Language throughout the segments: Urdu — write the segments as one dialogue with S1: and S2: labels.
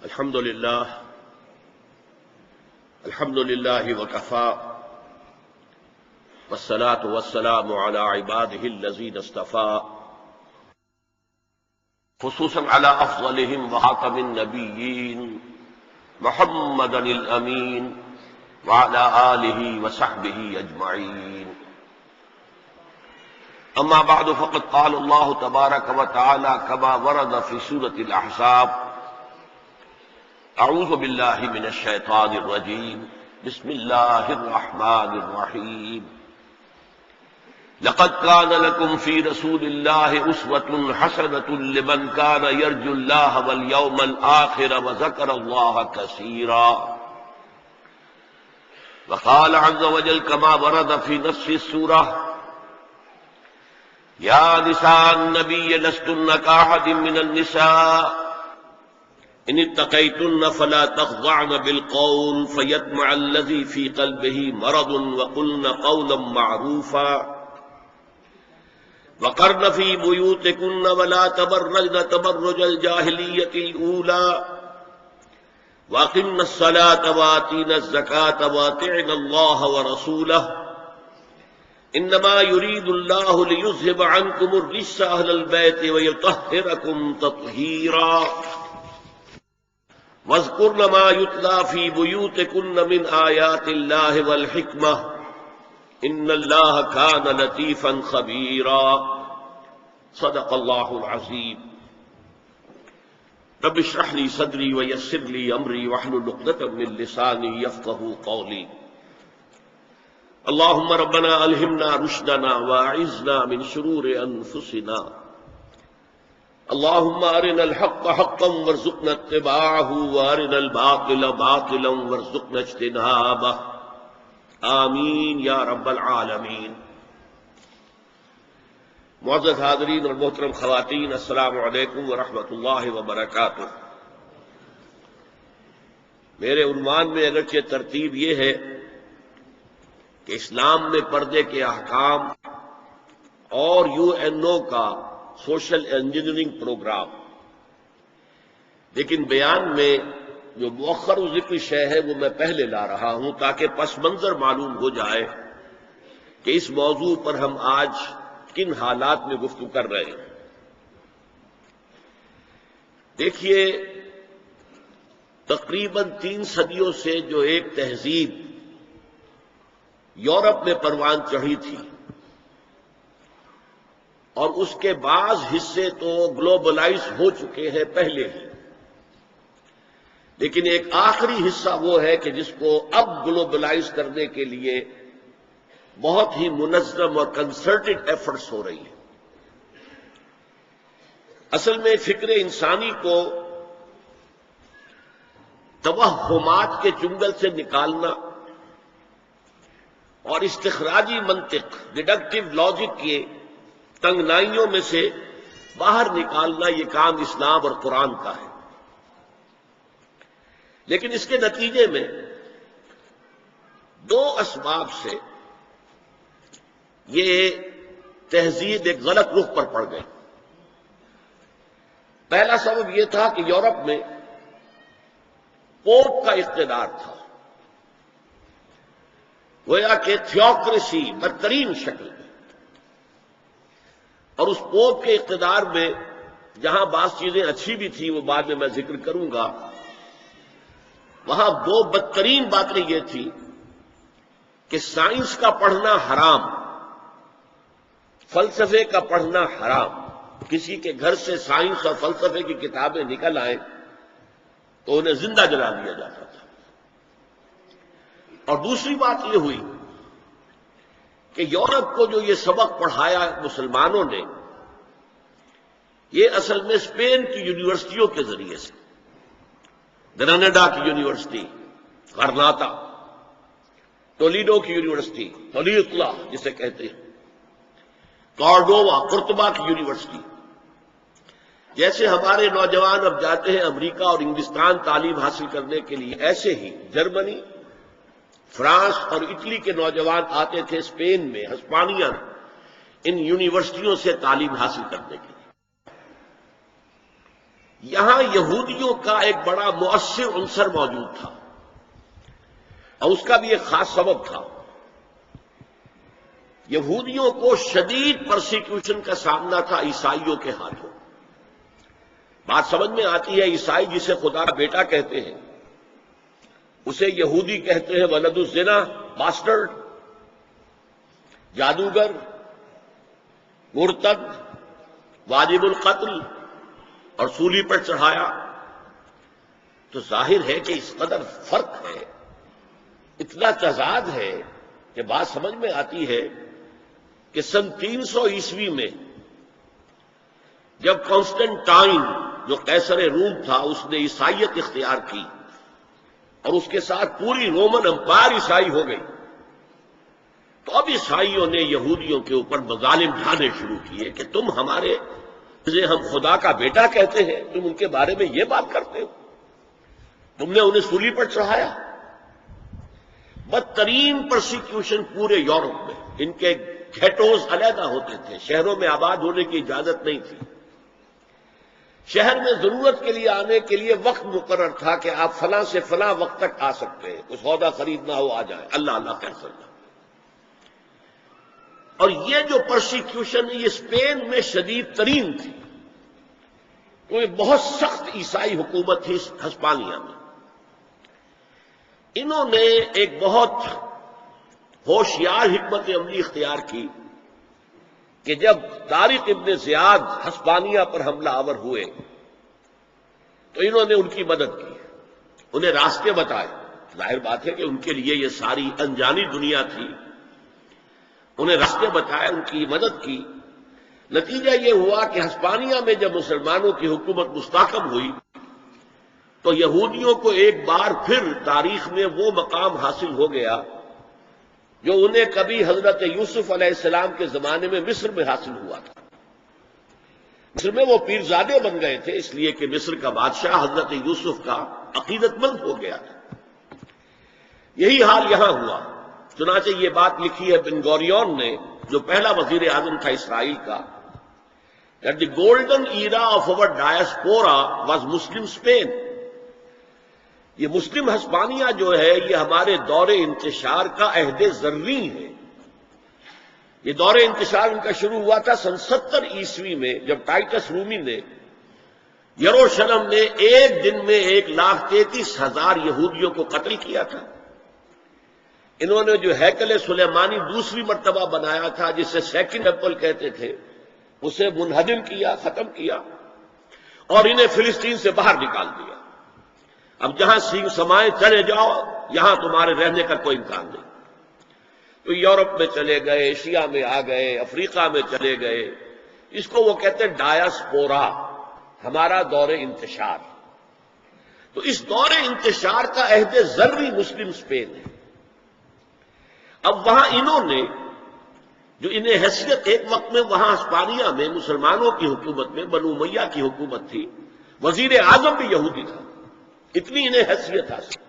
S1: الحمد لله وكفى والصلاة والسلام على عباده الذين اصطفى خصوصا على أفضلهم وخاتم النبيين محمد الأمين وعلى آله وصحبه أجمعين. أما بعد فقد قال الله تبارك وتعالى كما ورد في سورة الأحزاب: اعوذ باللہ من الشیطان الرجیم بسم اللہ الرحمن الرحیم لقد كان لكم في رسول الله أسوة حسنة لمن كان يرجو الله واليوم الآخر وذكر الله كثيرا. وقال عز وجل كما ورد في نفس السورة: يا نساء النبي لستن كأحد من النساء ان اتقيتن فلا تخضعن بالقول فيطمع الذي في قلبه مرض وقلن قولا معروفا وقرن في بيوتكن ولا تبرجن تبرج الجاهلية الأولى وأقمن الصلاة وآتين الزكاة وأطعن الله ورسوله إنما يريد الله ليذهب عنكم الرجس أهل البيت ويطهركم تطهيرا واذكرن ما يتلى في بيوتكن من آيات الله والحكمة إن الله كان لطيفا خبيرا. صدق الله العظيم. رب اشرح لي صدري ويسر لي أمري واحلل عقدة من لساني يفقهوا قولي. اللهم ربنا ألهمنا رشدنا وأعذنا من شرور أنفسنا. اللهم أرنا الحق حقا وارزقنا اتباعه وأرنا الباطل باطلا وارزقنا اجتنابه. آمین یا رب العالمین. معزز حاضرین اور محترم خواتین، السلام علیکم ورحمۃ اللہ وبرکاتہ. میرے عنوان میں اگرچہ ترتیب یہ ہے کہ اسلام میں پردے کے احکام اور UN کا سوشل انجینئرنگ پروگرام، لیکن بیان میں جو مؤخر ذکر شے ہے وہ میں پہلے لا رہا ہوں تاکہ پس منظر معلوم ہو جائے کہ اس موضوع پر ہم آج کن حالات میں گفتگو کر رہے ہیں. دیکھیے، تقریباً 3 صدیوں سے جو ایک تہذیب یورپ میں پروان چڑھی تھی اور اس کے بعض حصے تو گلوبلائز ہو چکے ہیں پہلے ہی، لیکن ایک آخری حصہ وہ ہے کہ جس کو اب گلوبلائز کرنے کے لیے بہت ہی منظم اور کنسرٹڈ ایفرٹس ہو رہی ہیں. اصل میں فکر انسانی کو توہمات کے چنگل سے نکالنا اور استخراجی منطق، ڈیڈکٹیو لاجک کے تنگنائیوں میں سے باہر نکالنا، یہ کام اسلام اور قرآن کا ہے. لیکن اس کے نتیجے میں 2 اسباب سے یہ تہذیب ایک غلط رخ پر پڑ گئی. پہلا سبب یہ تھا کہ یورپ میں پوپ کا اقتدار تھا، گویا کہ تھیوکریسی بدترین شکل میں، اور اس پوپ کے اقتدار میں جہاں بعض چیزیں اچھی بھی تھیں وہ بعد میں ذکر کروں گا، وہاں 2 بدترین باتیں یہ تھی کہ سائنس کا پڑھنا حرام، فلسفے کا پڑھنا حرام. کسی کے گھر سے سائنس اور فلسفے کی کتابیں نکل آئیں تو انہیں زندہ جلا دیا جاتا تھا. اور دوسری بات یہ ہوئی کہ یورپ کو جو یہ سبق پڑھایا مسلمانوں نے، یہ اصل میں اسپین کی یونیورسٹیوں کے ذریعے سے، گراناڈا کی یونیورسٹی غرناطہ، ٹولیڈو کی یونیورسٹی تولیقلا جسے کہتے ہیں، کارڈووا قرطبہ کی یونیورسٹی، جیسے ہمارے نوجوان اب جاتے ہیں امریکہ اور انگلستان تعلیم حاصل کرنے کے لیے، ایسے ہی جرمنی، فرانس اور اٹلی کے نوجوان آتے تھے اسپین میں، ہسپانیہ میں، ان یونیورسٹیوں سے تعلیم حاصل کرنے کے لیے. یہاں یہودیوں کا ایک بڑا مؤثر عنصر موجود تھا، اور اس کا بھی ایک خاص سبب تھا۔ یہودیوں کو شدید پرسیکیوشن کا سامنا تھا عیسائیوں کے ہاتھوں۔ بات سمجھ میں آتی ہے، عیسائی جسے خدا کا بیٹا کہتے ہیں اسے یہودی کہتے ہیں ولد الزنا، باسٹرڈ، جادوگر، مرتد، واجب القتل، اور سولی پر چڑھایا۔ تو ظاہر ہے کہ اس قدر فرق ہے، اتنا تضاد ہے کہ بات سمجھ میں آتی ہے کہ سن 300 عیسوی میں جب کانسٹنٹائن جو قیصر روم تھا اس نے عیسائیت اختیار کی اور اس کے ساتھ پوری رومن امپائر عیسائی ہو گئی، تو اب عیسائیوں نے یہودیوں کے اوپر مظالم ڈھانے شروع کیے کہ تم ہمارے جسے ہم خدا کا بیٹا کہتے ہیں تم ان کے بارے میں یہ بات کرتے ہو، تم نے انہیں سولی پر چڑھایا۔ بدترین پرسیکیوشن پورے یورپ میں، ان کے گھیٹوز علیحدہ ہوتے تھے، شہروں میں آباد ہونے کی اجازت نہیں تھی، شہر میں ضرورت کے لیے آنے کے لیے وقت مقرر تھا کہ آپ فلاں سے فلاں وقت تک آ سکتے ہیں، کچھ سودا خریدنا ہو آ جائے، اللہ اللہ کہہ سکتا۔ اور یہ جو پرسیکیوشن یہ اسپین میں شدید ترین تھی، تو یہ بہت سخت عیسائی حکومت تھی ہسپانیہ میں۔ انہوں نے ایک بہت ہوشیار حکمت عملی اختیار کی کہ جب طارق ابن زیاد ہسپانیہ پر حملہ آور ہوئے تو انہوں نے ان کی مدد کی، انہیں راستے بتائے۔ ظاہر بات ہے کہ ان کے لیے یہ ساری انجانی دنیا تھی، انہیں راستے بتائے، ان کی مدد کی۔ نتیجہ یہ ہوا کہ ہسپانیہ میں جب مسلمانوں کی حکومت مستحکم ہوئی تو یہودیوں کو ایک بار پھر تاریخ میں وہ مقام حاصل ہو گیا جو انہیں کبھی حضرت یوسف علیہ السلام کے زمانے میں مصر میں حاصل ہوا تھا۔ مصر میں وہ پیرزادے بن گئے تھے اس لیے کہ مصر کا بادشاہ حضرت یوسف کا عقیدت مند ہو گیا تھا۔ یہی حال یہاں ہوا۔ چنانچہ یہ بات لکھی ہے بن گوریون نے، جو پہلا وزیر اعظم تھا اسرائیل کا، that the golden era of our diaspora was Muslim Spain۔ یہ مسلم ہسپانیہ جو ہے یہ ہمارے دور انتشار کا عہد زرین ہے۔ یہ دور انتشار ان کا شروع ہوا تھا سن 70 عیسوی میں، جب ٹائٹس رومی نے یروشلم میں ایک دن میں 1,33,000 یہودیوں کو قتل کیا تھا۔ انہوں نے جو ہیکل سلیمانی دوسری مرتبہ بنایا تھا جسے سیکنڈ ٹیمپل کہتے تھے، اسے منہدم کیا، ختم کیا، اور انہیں فلسطین سے باہر نکال دیا۔ اب جہاں سینگ سمائے چلے جاؤ، یہاں تمہارے رہنے کا کوئی امکان نہیں۔ تو یورپ میں چلے گئے، ایشیا میں آ گئے، افریقہ میں چلے گئے۔ اس کو وہ کہتے ہیں ڈایاسپورا، ہمارا دور انتشار۔ تو اس دور انتشار کا عہد زرعی مسلم اسپین ہے۔ اب وہاں انہوں نے جو انہیں حیثیت ایک وقت میں وہاں ہسپانیہ میں مسلمانوں کی حکومت میں بنو امیہ کی حکومت تھی، وزیر اعظم بھی یہودی تھا، اتنی انہیں حیثیت حاصل۔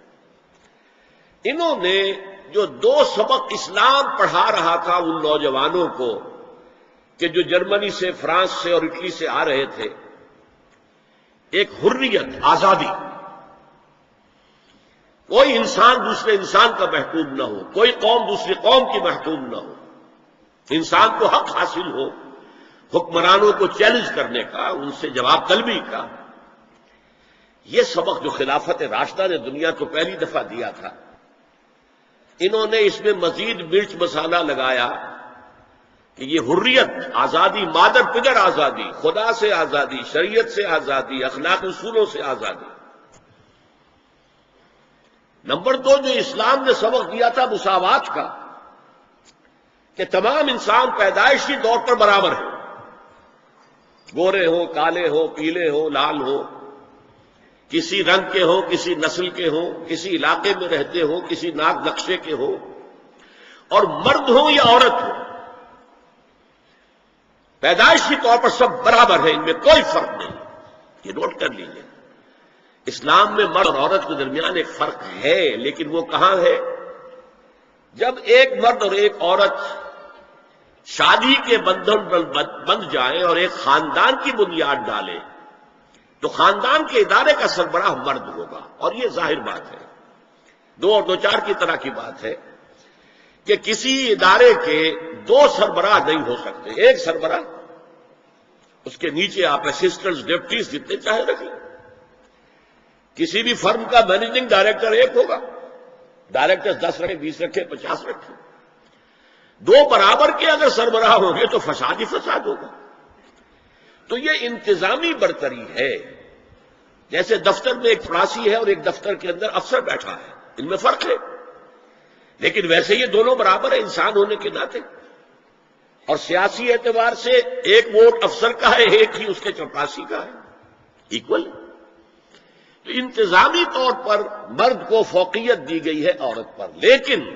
S1: انہوں نے جو 2 سبق اسلام پڑھا رہا تھا ان نوجوانوں کو کہ جو جرمنی سے، فرانس سے اور اٹلی سے آ رہے تھے، ایک حریت، آزادی، کوئی انسان دوسرے انسان کا محکوم نہ ہو، کوئی قوم دوسری قوم کی محکوم نہ ہو، انسان کو حق حاصل ہو حکمرانوں کو چیلنج کرنے کا، ان سے جواب طلبی کا۔ یہ سبق جو خلافت راشدہ نے دنیا کو پہلی دفعہ دیا تھا، انہوں نے اس میں مزید مرچ مسالہ لگایا کہ یہ حریت، آزادی، مادر پدر آزادی، خدا سے آزادی، شریعت سے آزادی، اخلاق اصولوں سے آزادی۔ نمبر 2 جو اسلام نے سبق دیا تھا مساوات کا، کہ تمام انسان پیدائشی طور پر برابر ہیں، گورے ہو، کالے ہو، پیلے ہو، لال ہو، کسی رنگ کے ہو، کسی نسل کے ہو، کسی علاقے میں رہتے ہو، کسی ناک نقشے کے ہو، اور مرد ہو یا عورت ہو، پیدائشی طور پر سب برابر ہیں، ان میں کوئی فرق نہیں۔ یہ نوٹ کر لیجیے، اسلام میں مرد اور عورت کے درمیان ایک فرق ہے، لیکن وہ کہاں ہے؟ جب ایک مرد اور ایک عورت شادی کے بندھن بند جائیں اور ایک خاندان کی بنیاد ڈالیں تو خاندان کے ادارے کا سربراہ مرد ہوگا، اور یہ ظاہر بات ہے، دو اور دو چار کی طرح کی بات ہے کہ کسی ادارے کے دو سربراہ نہیں ہو سکتے، ایک سربراہ، اس کے نیچے آپ اسسٹنٹس ڈپٹیز جتنے چاہے رکھ لیں۔ کسی بھی فرم کا مینیجنگ ڈائریکٹر ایک ہوگا، ڈائریکٹر 10 رکھے، 20 رکھے، 50 رکھے، دو برابر کے اگر سربراہ ہوں گے تو فساد ہی فساد ہوگا۔ تو یہ انتظامی برتری ہے، جیسے دفتر میں ایک فراسی ہے اور ایک دفتر کے اندر افسر بیٹھا ہے، ان میں فرق ہے، لیکن ویسے یہ دونوں برابر ہیں انسان ہونے کے ناطے، اور سیاسی اعتبار سے ایک ووٹ افسر کا ہے، ایک ہی اس کے چپراسی کا ہے، ایکول۔ تو انتظامی طور پر مرد کو فوقیت دی گئی ہے عورت پر، لیکن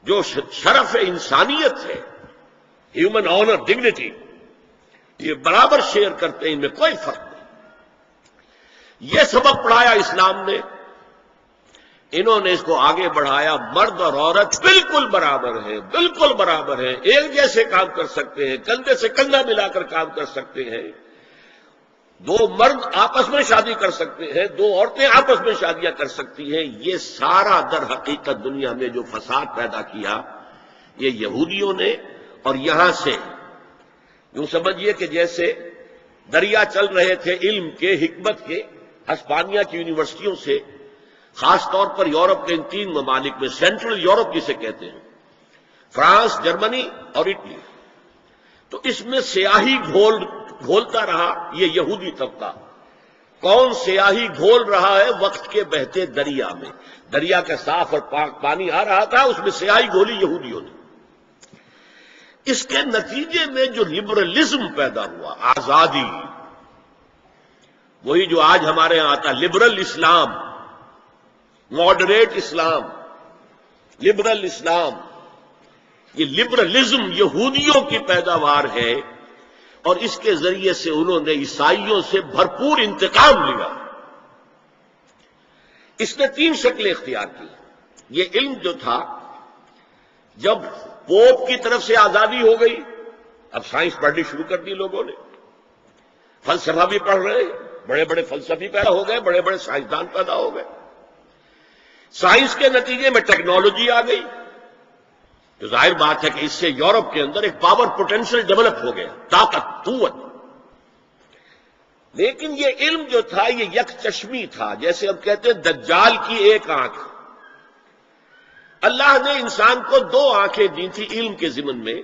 S1: جو شرف انسانیت ہے، ہیومن آنر، ڈگنیٹی، یہ برابر شیئر کرتے ہیں، ان میں کوئی فرق نہیں۔ یہ سبق پڑھایا اسلام نے، انہوں نے اس کو آگے بڑھایا، مرد اور عورت بالکل برابر ہیں، بالکل برابر ہیں، ایک جیسے کام کر سکتے ہیں، کندھے سے کندھا ملا کر کام کر سکتے ہیں، دو مرد آپس میں شادی کر سکتے ہیں، دو عورتیں آپس میں شادیاں کر سکتی ہیں۔ یہ سارا در حقیقت دنیا میں جو فساد پیدا کیا یہ یہودیوں نے، اور یہاں سے یوں سمجھیے کہ جیسے دریا چل رہے تھے علم کے، حکمت کے، ہسپانیہ کی یونیورسٹیوں سے، خاص طور پر یورپ کے ان 3 ممالک میں، سینٹرل یورپ جسے کہتے ہیں، فرانس، جرمنی اور اٹلی، تو اس میں سیاہی گھولتا رہا یہ یہودی طبقہ۔ کون سیاہی گھول رہا ہے؟ وقت کے بہتے دریا میں، دریا کا صاف اور پاک پانی آ رہا تھا، اس میں سیاہی گھولی یہودیوں نے۔ اس کے نتیجے میں جو لبرلزم پیدا ہوا، آزادی، وہی جو آج ہمارے ہاں آتا لبرل اسلام، ماڈریٹ اسلام، لبرل اسلام، یہ لبرلزم یہودیوں کی پیداوار ہے، اور اس کے ذریعے سے انہوں نے عیسائیوں سے بھرپور انتقام لیا۔ اس نے 3 شکلیں اختیار کی۔ یہ علم جو تھا، جب پوپ کی طرف سے آزادی ہو گئی، اب سائنس پڑھنی شروع کر دی لوگوں نے، فلسفہ بھی پڑھ رہے ہیں، بڑے بڑے فلسفی پیدا ہو گئے، بڑے بڑے سائنسدان پیدا ہو گئے۔ سائنس کے نتیجے میں ٹیکنالوجی آ گئی، تو ظاہر بات ہے کہ اس سے یورپ کے اندر ایک پاور پوٹینشل ڈیولپ ہو گیا، طاقت، قوت۔ لیکن یہ علم جو تھا یہ یک چشمی تھا، جیسے ہم کہتے ہیں دجال کی ایک آنکھ۔ اللہ نے انسان کو 2 آنکھیں دی تھی علم کے ضمن میں،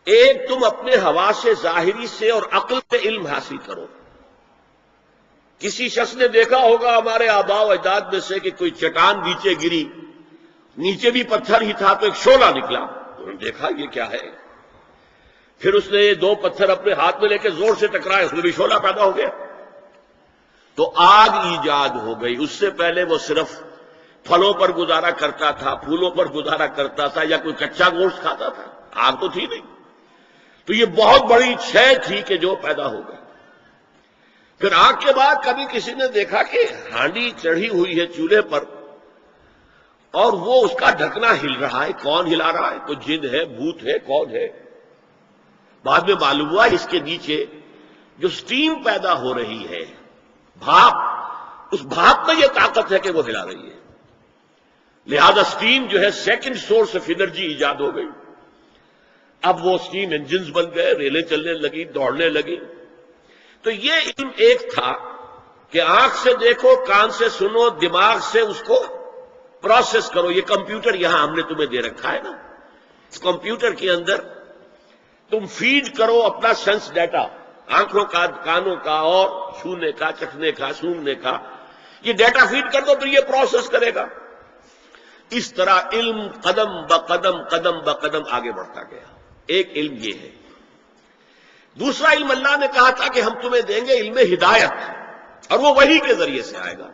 S1: ایک تم اپنے حواس ظاہری سے اور عقل سے علم حاصل کرو۔ کسی شخص نے دیکھا ہوگا ہمارے آباء و اجداد میں سے کہ کوئی چٹان نیچے گری، نیچے بھی پتھر ہی تھا تو ایک شعلہ نکلا، انہوں نے دیکھا یہ کیا ہے، پھر اس نے یہ 2 پتھر اپنے ہاتھ میں لے کے زور سے ٹکرائے، اس میں بھی شعلہ پیدا ہو گیا، تو آگ ایجاد ہو گئی۔ اس سے پہلے وہ صرف پھلوں پر گزارا کرتا تھا، پھولوں پر گزارا کرتا تھا، یا کوئی کچا گوشت کھاتا تھا، آگ تو تھی نہیں۔ تو یہ بہت بڑی شے تھی کہ جو پیدا ہو گئی۔ پھر آگ کے بعد کبھی کسی نے دیکھا کہ ہانڈی چڑھی ہوئی ہے چولہے پر، اور وہ اس کا ڈھکنا ہل رہا ہے، کون ہلا رہا ہے؟ کوئی جن ہے، بھوت ہے، کون ہے؟ بعد میں معلوم ہوا اس کے نیچے جو سٹیم پیدا ہو رہی ہے، بھاپ، اس بھاپ میں یہ طاقت ہے کہ وہ ہلا رہی ہے، لہذا سٹیم جو ہے سیکنڈ سورس آف انرجی ایجاد ہو گئی۔ اب وہ سٹیم انجنز بن گئے، ریلیں چلنے لگی، دوڑنے لگی۔ تو یہ علم ایک تھا کہ آنکھ سے دیکھو، کان سے سنو، دماغ سے اس کو پروسیس کرو۔ یہ کمپیوٹر یہاں ہم نے تمہیں دے رکھا ہے نا، اس کمپیوٹر کے اندر تم فیڈ کرو اپنا سینس ڈیٹا، آنکھوں کا، کانوں کا، اور چھونے کا، چکھنے کا، سونگنے کا، یہ ڈیٹا فیڈ کر دو تو یہ پروسیس کرے گا۔ اس طرح علم قدم بقدم، قدم بقدم آگے بڑھتا گیا۔ ایک علم یہ ہے۔ دوسرا علم اللہ نے کہا تھا کہ ہم تمہیں دیں گے علم ہدایت، اور وہ وحی کے ذریعے سے آئے گا۔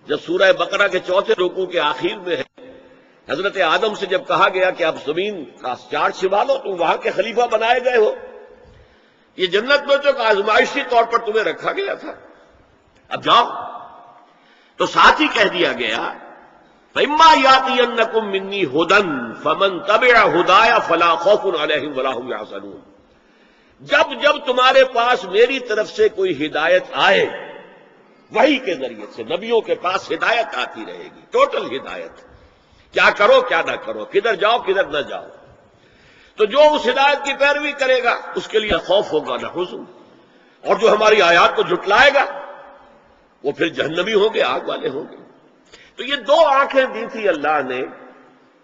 S1: جب سورہ بقرہ کے 4 رکوع کے آخر میں ہے، حضرت آدم سے جب کہا گیا کہ اب زمین کا چارج سنبھالو، تم وہاں کے خلیفہ بنائے گئے ہو، یہ جنت میں تو ایک آزمائشی طور پر تمہیں رکھا گیا تھا، اب جاؤ۔ تو ساتھ ہی کہہ دیا گیا فَإِمَّا يَأْتِيَنَّكُم مِّنِّي هُدًى فَمَن تَبِعَ هُدَايَ فَلَا خَوْفٌ عَلَيْهِمْ وَلَا هُمْ يَحْزَنُونَ۔ جب جب تمہارے پاس میری طرف سے کوئی ہدایت آئے، وحی کے ذریعے سے نبیوں کے پاس ہدایت آتی رہے گی، ٹوٹل ہدایت، کیا کرو کیا نہ کرو، کدھر جاؤ کدھر نہ جاؤ، تو جو اس ہدایت کی پیروی کرے گا اس کے لیے نہ خوف ہوگا نہ حزن، اور جو ہماری آیات کو جھٹلائے گا وہ پھر جہنمی ہوں گے، آگ والے ہوں گے۔ تو یہ دو آنکھیں دی تھی اللہ نے،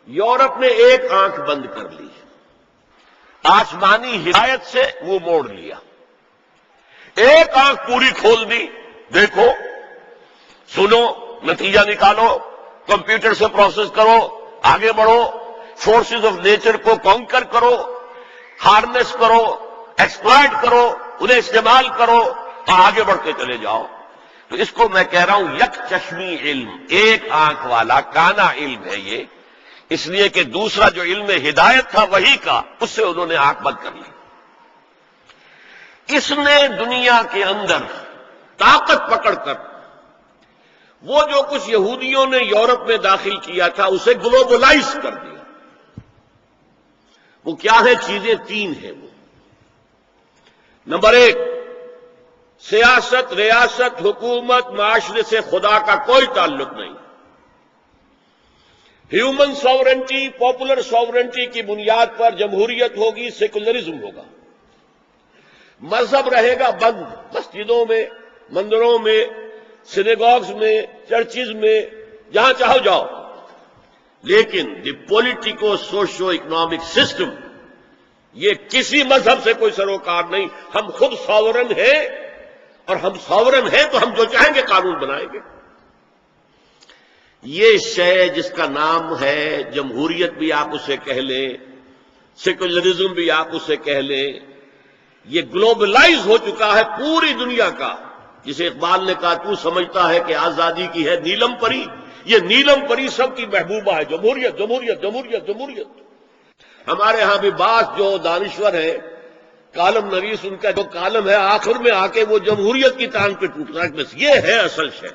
S1: یورپ نے ایک آنکھ بند کر لی، آسمانی ہدایت سے وہ موڑ لیا، ایک آنکھ پوری کھول دی، دیکھو سنو نتیجہ نکالو، کمپیوٹر سے پروسیس کرو، آگے بڑھو، فورسز آف نیچر کو کانکر کرو، ہارنس کرو، ایکسپلائٹ کرو، انہیں استعمال کرو اور آگے بڑھ کے چلے جاؤ۔ تو اس کو میں کہہ رہا ہوں یک چشمی علم، ایک آنکھ والا کانا علم ہے یہ، اس لیے کہ دوسرا جو علم ہدایت تھا وہی کا، اس سے انہوں نے آنکھ بند کر لی۔ اس نے دنیا کے اندر طاقت پکڑ کر وہ جو کچھ یہودیوں نے یورپ میں داخل کیا تھا اسے گلوبلائز کر دیا۔ وہ کیا ہے؟ چیزیں تین ہیں وہ۔ نمبر ایک، سیاست، ریاست، حکومت، معاشرے سے خدا کا کوئی تعلق نہیں۔ ہیومن ساورنٹی، پاپولر ساورنٹی کی بنیاد پر جمہوریت ہوگی، سیکولرزم ہوگا۔ مذہب رہے گا بند، مسجدوں میں، مندروں میں، سینیگاگز میں، چرچز میں، جہاں چاہو جاؤ، لیکن دی پولیٹیکو سوشو اکنامک سسٹم، یہ کسی مذہب سے کوئی سروکار نہیں۔ ہم خود ساورن ہیں، اور ہم ساورن ہیں تو ہم جو چاہیں گے قانون بنائیں گے۔ یہ شے جس کا نام ہے جمہوریت بھی آپ اسے کہہ لیں، سیکولرزم بھی آپ اسے کہہ لیں، یہ گلوبلائز ہو چکا ہے پوری دنیا کا۔ جسے اقبال نے کہا تو سمجھتا ہے کہ آزادی کی ہے نیلم پری، یہ نیلم پری سب کی محبوبہ ہے، جمہوریت جمہوریت جمہوریت جمہوریت۔ ہمارے ہاں بھی بعض جو دانشور ہیں، کالم نویس، ان کا جو کالم ہے آخر میں آ کے وہ جمہوریت کی ٹانگ پہ ٹوٹتا ہے، بس یہ ہے اصل شے۔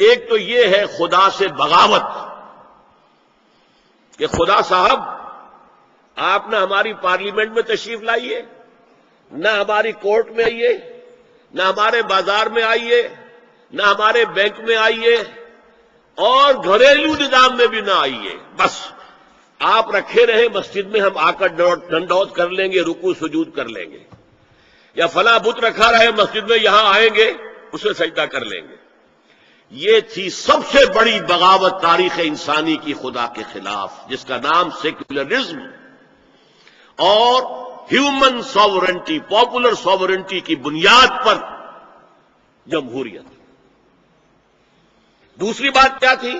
S1: ایک تو یہ ہے خدا سے بغاوت، کہ خدا صاحب آپ نہ ہماری پارلیمنٹ میں تشریف لائیے، نہ ہماری کورٹ میں آئیے، نہ ہمارے بازار میں آئیے، نہ ہمارے بینک میں آئیے، اور گھریلو نظام میں بھی نہ آئیے، بس آپ رکھے رہے مسجد میں، ہم آ کر ڈنڈوت کر لیں گے، رکوع سجود کر لیں گے، یا فلاں بت رکھا رہے مسجد میں، یہاں آئیں گے اسے سجدہ کر لیں گے۔ یہ تھی سب سے بڑی بغاوت تاریخ انسانی کی خدا کے خلاف، جس کا نام سیکولرزم اور ہیومن ساورنٹی، پاپولر ساورنٹی کی بنیاد پر جمہوریت۔ دوسری بات کیا تھی؟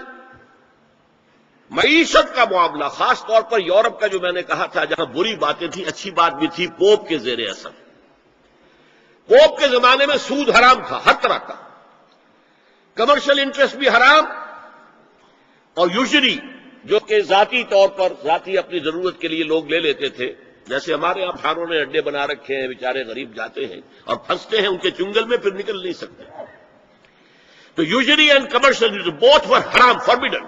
S1: معیشت کا معاملہ، خاص طور پر یورپ کا جو میں نے کہا تھا، جہاں بری باتیں تھیں اچھی بات بھی تھی، پوپ کے زیر اثر۔ پوپ کے زمانے میں سود حرام تھا، ہر طرح کا، کمرشل انٹرسٹ بھی حرام، اور یوزری جو کہ ذاتی طور پر، ذاتی اپنی ضرورت کے لیے لوگ لے لیتے تھے، جیسے ہمارے یہاں پھانوں نے اڈے بنا رکھے ہیں، بیچارے غریب جاتے ہیں اور پھنستے ہیں ان کے چنگل میں، پھر نکل نہیں سکتے۔ تو یوزری اینڈ کمرشل بوتھ ور حرام، فاربیڈن۔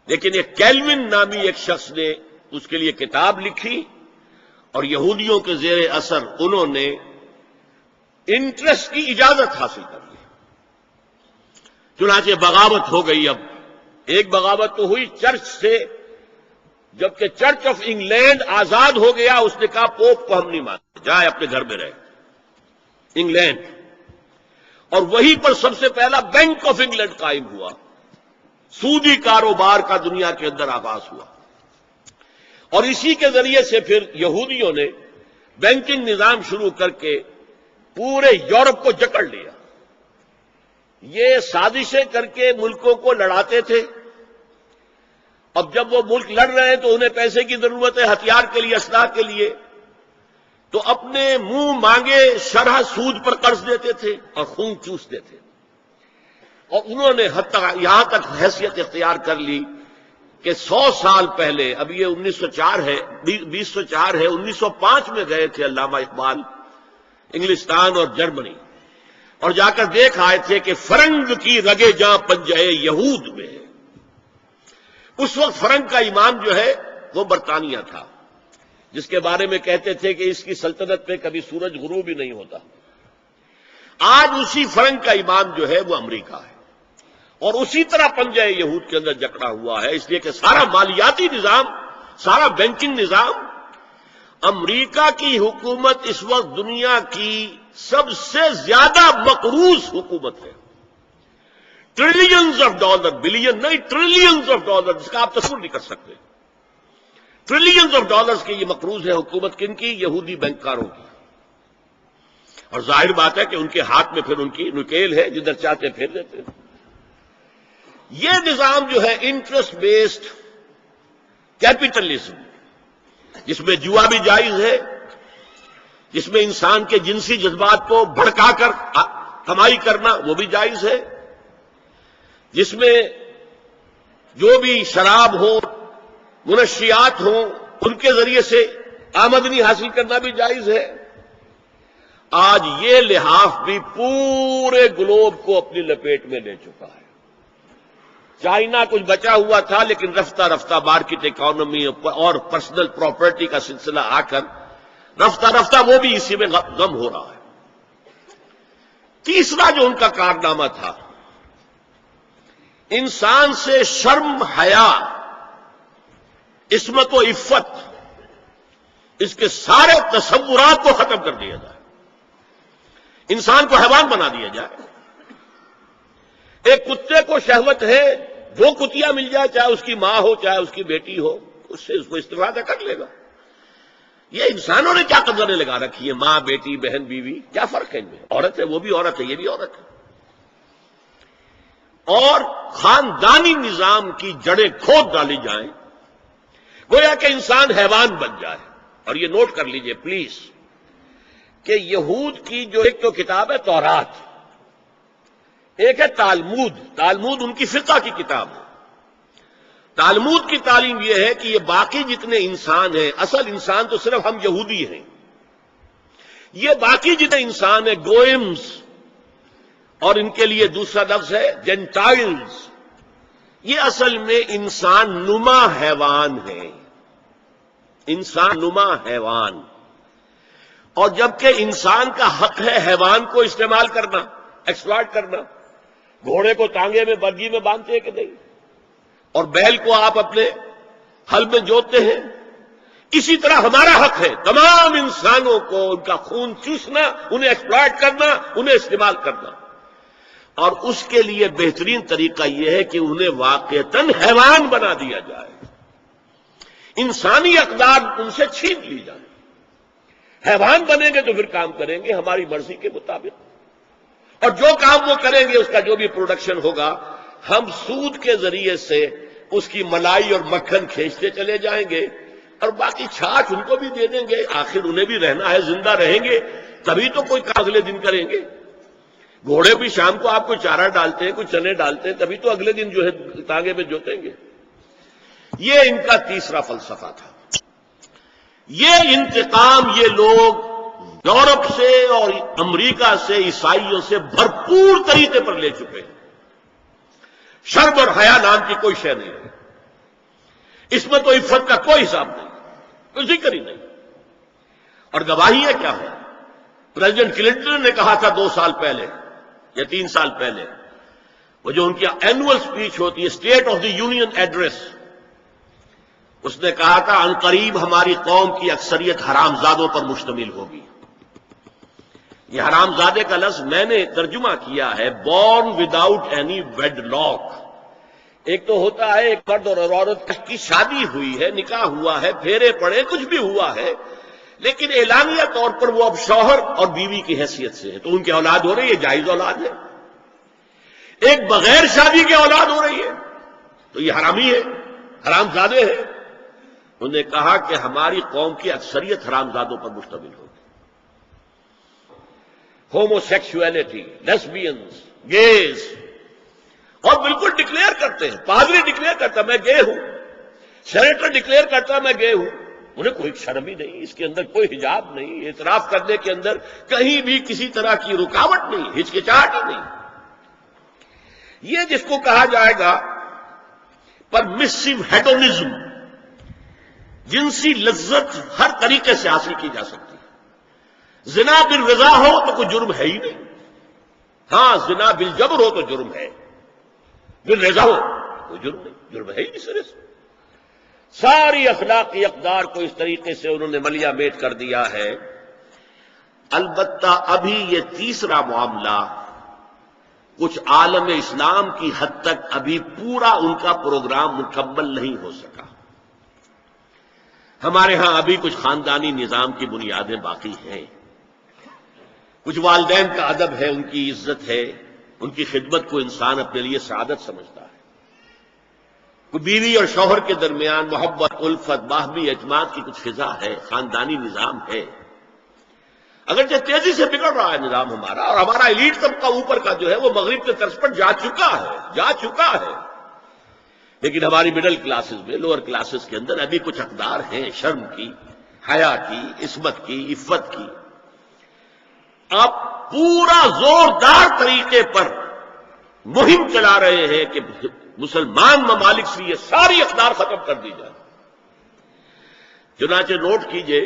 S1: لیکن ایک کیلوین نامی ایک شخص نے اس کے لیے کتاب لکھی، اور یہودیوں کے زیر اثر انہوں نے انٹرسٹ کی اجازت حاصل کر لی، چنانچہ بغاوت ہو گئی۔ اب ایک بغاوت تو ہوئی چرچ سے، جبکہ چرچ آف انگلینڈ آزاد ہو گیا، اس نے کہا پوپ کو ہم نہیں مانتے، جائے اپنے گھر میں رہے، انگلینڈ۔ اور وہیں پر سب سے پہلا بینک آف انگلینڈ قائم ہوا، سودی کاروبار کا دنیا کے اندر آغاز ہوا، اور اسی کے ذریعے سے پھر یہودیوں نے بینکنگ نظام شروع کر کے پورے یورپ کو جکڑ لیا۔ یہ سازشیں کر کے ملکوں کو لڑاتے تھے۔ اب جب وہ ملک لڑ رہے ہیں تو انہیں پیسے کی ضرورت ہے، ہتھیار کے لیے، اسلحہ کے لیے، تو اپنے منہ مانگے شرح سود پر قرض دیتے تھے اور خون چوستے تھے۔ اور انہوں نے یہاں تک حیثیت اختیار کر لی کہ 100 سال پہلے، اب یہ 1904 ہے، 2004 ہے، 1905 میں گئے تھے علامہ اقبال انگلستان اور جرمنی، اور جا کر دیکھ آئے تھے کہ فرنگ کی رگے جاں پنجے یہود میں ہے۔ اس وقت فرنگ کا امام جو ہے وہ برطانیہ تھا، جس کے بارے میں کہتے تھے کہ اس کی سلطنت پہ کبھی سورج غروب ہی نہیں ہوتا، آج اسی فرنگ کا امام جو ہے وہ امریکہ ہے، اور اسی طرح پنجہ یہود کے اندر جکڑا ہوا ہے، اس لیے کہ سارا مالیاتی نظام، سارا بینکنگ نظام، امریکہ کی حکومت اس وقت دنیا کی سب سے زیادہ مقروض حکومت ہے، ٹریلینز آف ڈالر، بلین نہیں، ٹریلینز آف ڈالر، جس کا آپ تصور نہیں کر سکتے، ٹریلینز آف ڈالرز کی یہ مقروض ہے حکومت کن کی؟ یہودی بینکاروں کی، اور ظاہر بات ہے کہ ان کے ہاتھ میں پھر ان کی نکیل ہے، جدھر چاہتے پھیر دیتے ہیں۔ یہ نظام جو ہے انٹرسٹ بیسڈ کیپٹلزم، جس میں جوا بھی جائز ہے، جس میں انسان کے جنسی جذبات کو بھڑکا کر کمائی کرنا وہ بھی جائز ہے، جس میں جو بھی شراب ہو، منشیات ہوں، ان کے ذریعے سے آمدنی حاصل کرنا بھی جائز ہے۔ آج یہ لحاف بھی پورے گلوب کو اپنی لپیٹ میں لے چکا ہے۔ چائنا کچھ بچا ہوا تھا، لیکن رفتہ رفتہ مارکیٹ اکانومی اور پرسنل پراپرٹی کا سلسلہ آ کر رفتہ رفتہ وہ بھی اسی میں غم ہو رہا ہے۔ تیسرا جو ان کا کارنامہ تھا، انسان سے شرم، حیا، عصمت و عفت، اس کے سارے تصورات کو ختم کر دیا جائے، انسان کو حیوان بنا دیا جائے۔ ایک کتے کو شہوت ہے، جو کتیا مل جائے، چاہے اس کی ماں ہو چاہے اس کی بیٹی ہو، اس سے اس کو استفادہ کر لے گا۔ یہ انسانوں نے کیا قدریں لگا رکھی ہے؟ ماں، بیٹی، بہن، بیوی، کیا فرق ہے ان میں؟ عورت ہے وہ بھی عورت ہے، یہ بھی عورت ہے۔ اور خاندانی نظام کی جڑیں کھود ڈالی جائیں، گویا کہ انسان حیوان بن جائے۔ اور یہ نوٹ کر لیجئے پلیز کہ یہود کی جو ایک تو کتاب ہے تورات، ایک ہے تالمود۔ تالمود ان کی فقہ کی کتاب ہے۔ تالمود کی تعلیم یہ ہے کہ یہ باقی جتنے انسان ہیں، اصل انسان تو صرف ہم یہودی ہیں، یہ باقی جتنے انسان ہیں گوئمز، اور ان کے لیے دوسرا لفظ ہے جینٹائلز، یہ اصل میں انسان نما حیوان ہیں، انسان نما حیوان۔ اور جبکہ انسان کا حق ہے حیوان کو استعمال کرنا، ایکسپلائٹ کرنا۔ گھوڑے کو ٹانگے میں برگی میں باندھتے ہیں کہ نہیں، اور بیل کو آپ اپنے ہل میں جوتتے ہیں، اسی طرح ہمارا حق ہے تمام انسانوں کو ان کا خون چوسنا، انہیں ایکسپلائٹ کرنا، انہیں استعمال کرنا۔ اور اس کے لیے بہترین طریقہ یہ ہے کہ انہیں واقعتاً حیوان بنا دیا جائے، انسانی اقدار ان سے چھین لی جائے۔ حیوان بنیں گے تو پھر کام کریں گے ہماری مرضی کے مطابق، اور جو کام وہ کریں گے، اس کا جو بھی پروڈکشن ہوگا، ہم سود کے ذریعے سے اس کی ملائی اور مکھن کھینچتے چلے جائیں گے، اور باقی چھاچ ان کو بھی دے دیں گے۔ آخر انہیں بھی رہنا ہے، زندہ رہیں گے تبھی تو کوئی کام اگلے دن کریں گے۔ گھوڑے بھی شام کو آپ کو چارہ ڈالتے ہیں، کوئی چنے ڈالتے ہیں، تبھی تو اگلے دن جو ہے ٹانگے میں جوتیں گے۔ یہ ان کا تیسرا فلسفہ تھا۔ یہ انتقام یہ لوگ یورپ سے اور امریکہ سے، عیسائیوں سے بھرپور طریقے پر لے چکے ہیں۔ شرم اور حیا نام کی کوئی شے نہیں ہے، عصمت و عفت کا کوئی حساب نہیں، کوئی ذکر ہی نہیں۔ اور گواہی ہے کیا ہے؟ پریزیڈنٹ کلنٹن نے کہا تھا 2 سال پہلے یا 3 سال پہلے، وہ جو ان کی اینول سپیچ ہوتی ہے، state of the union address, اس نے کہا تھا عنقریب ہماری قوم کی اکثریت حرام زادوں پر مشتمل ہوگی۔ یہ حرام زادے کا لفظ میں نے ترجمہ کیا ہے born without any wedlock. ایک تو ہوتا ہے ایک مرد اور عورت کی شادی ہوئی ہے، نکاح ہوا ہے، پھیرے پڑے، کچھ بھی ہوا ہے، لیکن اعلانیہ طور پر وہ اب شوہر اور بیوی کی حیثیت سے ہے، تو ان کی اولاد ہو رہی ہے، جائز اولاد ہے۔ ایک بغیر شادی کی اولاد ہو رہی ہے تو یہ حرامی ہے، حرام زادے ہے۔ انہوں نے کہا کہ ہماری قوم کی اکثریت حرام زادوں پر مشتمل ہوگی۔ ہومو سیکشولیٹی، لیسبینز، گیز، اور بالکل ڈکلیئر کرتے ہیں، پادری ڈکلیئر کرتا میں گے ہوں، سینیٹر ڈکلیئر کرتا میں گے ہوں، انہیں کوئی شرم ہی نہیں، اس کے اندر کوئی حجاب نہیں، اعتراف کرنے کے اندر کہیں بھی کسی طرح کی رکاوٹ نہیں، ہچکچاہٹ ہی نہیں۔ یہ جس کو کہا جائے گا پرمیسو ہیڈونزم، جنسی لذت ہر طریقے سے حاصل کی جا سکتی ہے۔ زنا بالرضا ہو تو کوئی جرم ہے ہی نہیں، ہاں زنا بالجبر ہو تو جرم ہے، بالرضا ہو کوئی جرم نہیں، جرم ہے ہی نہیں سرے سے۔ ساری اخلاقی اقدار کو اس طریقے سے انہوں نے ملیا میٹ کر دیا ہے۔ البتہ ابھی یہ تیسرا معاملہ کچھ عالم اسلام کی حد تک ابھی پورا ان کا پروگرام مکمل نہیں ہو سکا۔ ہمارے ہاں ابھی کچھ خاندانی نظام کی بنیادیں باقی ہیں، کچھ والدین کا ادب ہے، ان کی عزت ہے، ان کی خدمت کو انسان اپنے لیے سعادت سمجھتا ہے، کوئی بیوی اور شوہر کے درمیان محبت، الفت، باہمی اعتماد کی کچھ فضا ہے، خاندانی نظام ہے۔ اگرچہ تیزی سے بگڑ رہا ہے نظام ہمارا، اور ہمارا ایلیٹ طبقہ اوپر کا جو ہے وہ مغرب کے طرز پر جا چکا ہے، لیکن ہماری مڈل کلاسز میں، لوور کلاسز کے اندر ابھی کچھ اقدار ہیں شرم کی، حیا کی، عصمت کی، عفت کی۔ آپ پورا زوردار طریقے پر مہم چلا رہے ہیں کہ مسلمان ممالک سے یہ ساری اقدار ختم کر دی جائے۔ چنانچہ نوٹ کیجئے،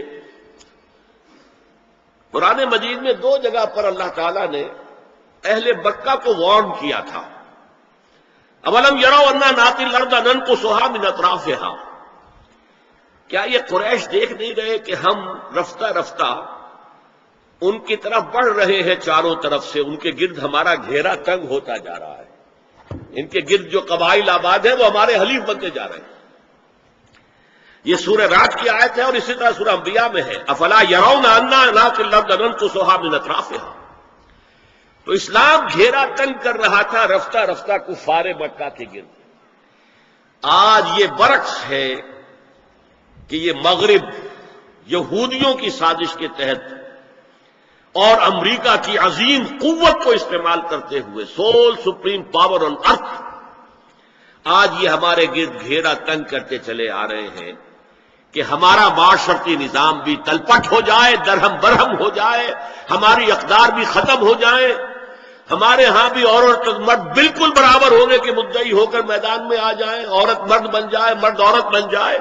S1: قرآن مجید میں 2 جگہ پر اللہ تعالیٰ نے اہل مکہ کو وارن کیا تھا۔ اولم یروا انا ناتی الارض ننقصها من اطرافها، کیا یہ قریش دیکھ نہیں رہے کہ ہم رفتہ رفتہ ان کی طرف بڑھ رہے ہیں، چاروں طرف سے ان کے گرد ہمارا گھیرا تنگ ہوتا جا رہا ہے، ان کے گرد جو قبائل آباد ہیں وہ ہمارے حلیف بنتے جا رہے ہیں۔ یہ سورہ رعد کی آیت ہے، اور اسی طرح سورہ انبیاء میں ہے، افلا یرون انا ناتی الارض ننقصها من اطرافها۔ تو اسلام گھیرا تنگ کر رہا تھا رفتہ رفتہ کفار مکہ کے گرد۔ آج یہ برعکس ہے کہ یہ مغرب یہودیوں کی سازش کے تحت اور امریکہ کی عظیم قوت کو استعمال کرتے ہوئے، سول سپریم پاور آن ارتھ، آج یہ ہمارے گرد گھیرا تنگ کرتے چلے آ رہے ہیں کہ ہمارا معاشرتی نظام بھی تلپٹ ہو جائے، درہم برہم ہو جائے، ہماری اقدار بھی ختم ہو جائیں، ہمارے ہاں بھی عورت اور مرد بالکل برابر ہونے کے مدعی ہو کر میدان میں آ جائیں، عورت مرد بن جائے، مرد عورت بن جائے،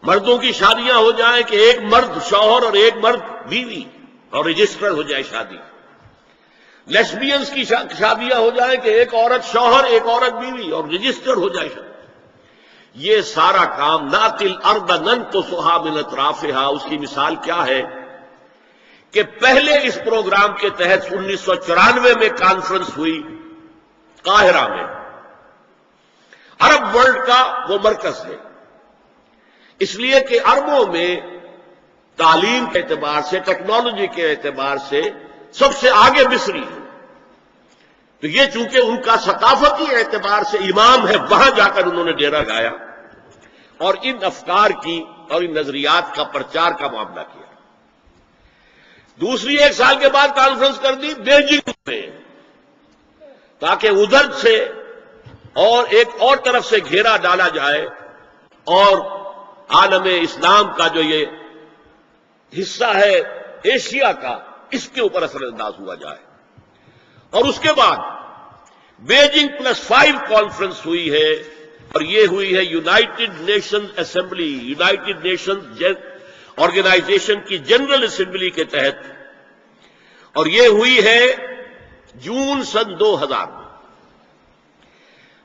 S1: مردوں کی شادیاں ہو جائیں کہ ایک مرد شوہر اور ایک مرد بیوی اور رجسٹر ہو جائے شادی، لیسبینز کی شادیاں ہو جائیں کہ ایک عورت شوہر ایک عورت بیوی اور رجسٹر ہو جائے شادی۔ یہ سارا کام ناتی الارض ننقصها من اطرافها، اس کی مثال کیا ہے کہ پہلے اس پروگرام کے تحت 1994 میں کانفرنس ہوئی قاہرہ میں، عرب ورلڈ کا وہ مرکز ہے، اس لیے کہ عربوں میں تعلیم کے اعتبار سے، ٹیکنالوجی کے اعتبار سے سب سے آگے مصری ہے، تو یہ چونکہ ان کا ثقافتی اعتبار سے امام ہے، وہاں جا کر انہوں نے ڈیرا گایا اور ان افکار کی اور ان نظریات کا پرچار کا معاملہ کیا۔ دوسری 1 سال کے بعد کانفرنس کر دی بیجنگ میں، تاکہ ادھر سے اور ایک اور طرف سے گھیرا ڈالا جائے اور عالم اسلام کا جو یہ حصہ ہے ایشیا کا، اس کے اوپر اثر انداز ہوا جائے۔ اور اس کے بعد بیجنگ +5 کانفرنس ہوئی ہے، اور یہ ہوئی ہے united nations assembly, united nations organisation کی جنرل اسمبلی کے تحت، اور یہ ہوئی ہے جون سن 2000 میں۔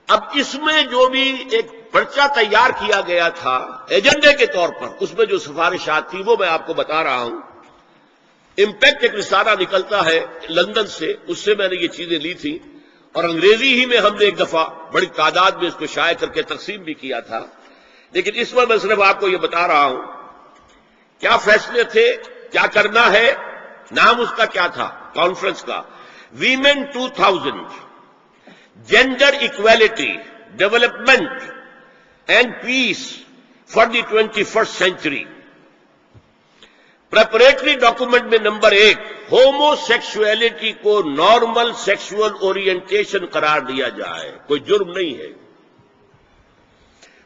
S1: اب اس میں جو بھی ایک پرچہ تیار کیا گیا تھا ایجنڈے کے طور پر، اس میں جو سفارشات تھی وہ میں آپ کو بتا رہا ہوں۔ امپیکٹ ایک رسالہ نکلتا ہے لندن سے، اس سے میں نے یہ چیزیں لی تھی، اور انگریزی ہی میں ہم نے ایک دفعہ بڑی تعداد میں اس کو شائع کر کے تقسیم بھی کیا تھا، لیکن اس میں صرف آپ کو یہ بتا رہا ہوں کیا فیصلے تھے، کیا کرنا ہے۔ نام اس کا کیا تھا کانفرنس کا؟ Women 2000، gender equality, development and peace for the 21st century. Preparatory document میں نمبر 1، ہومو سیکشولیٹی کو نارمل سیکشول اورینٹیشن قرار دیا جائے، کوئی جرم نہیں ہے۔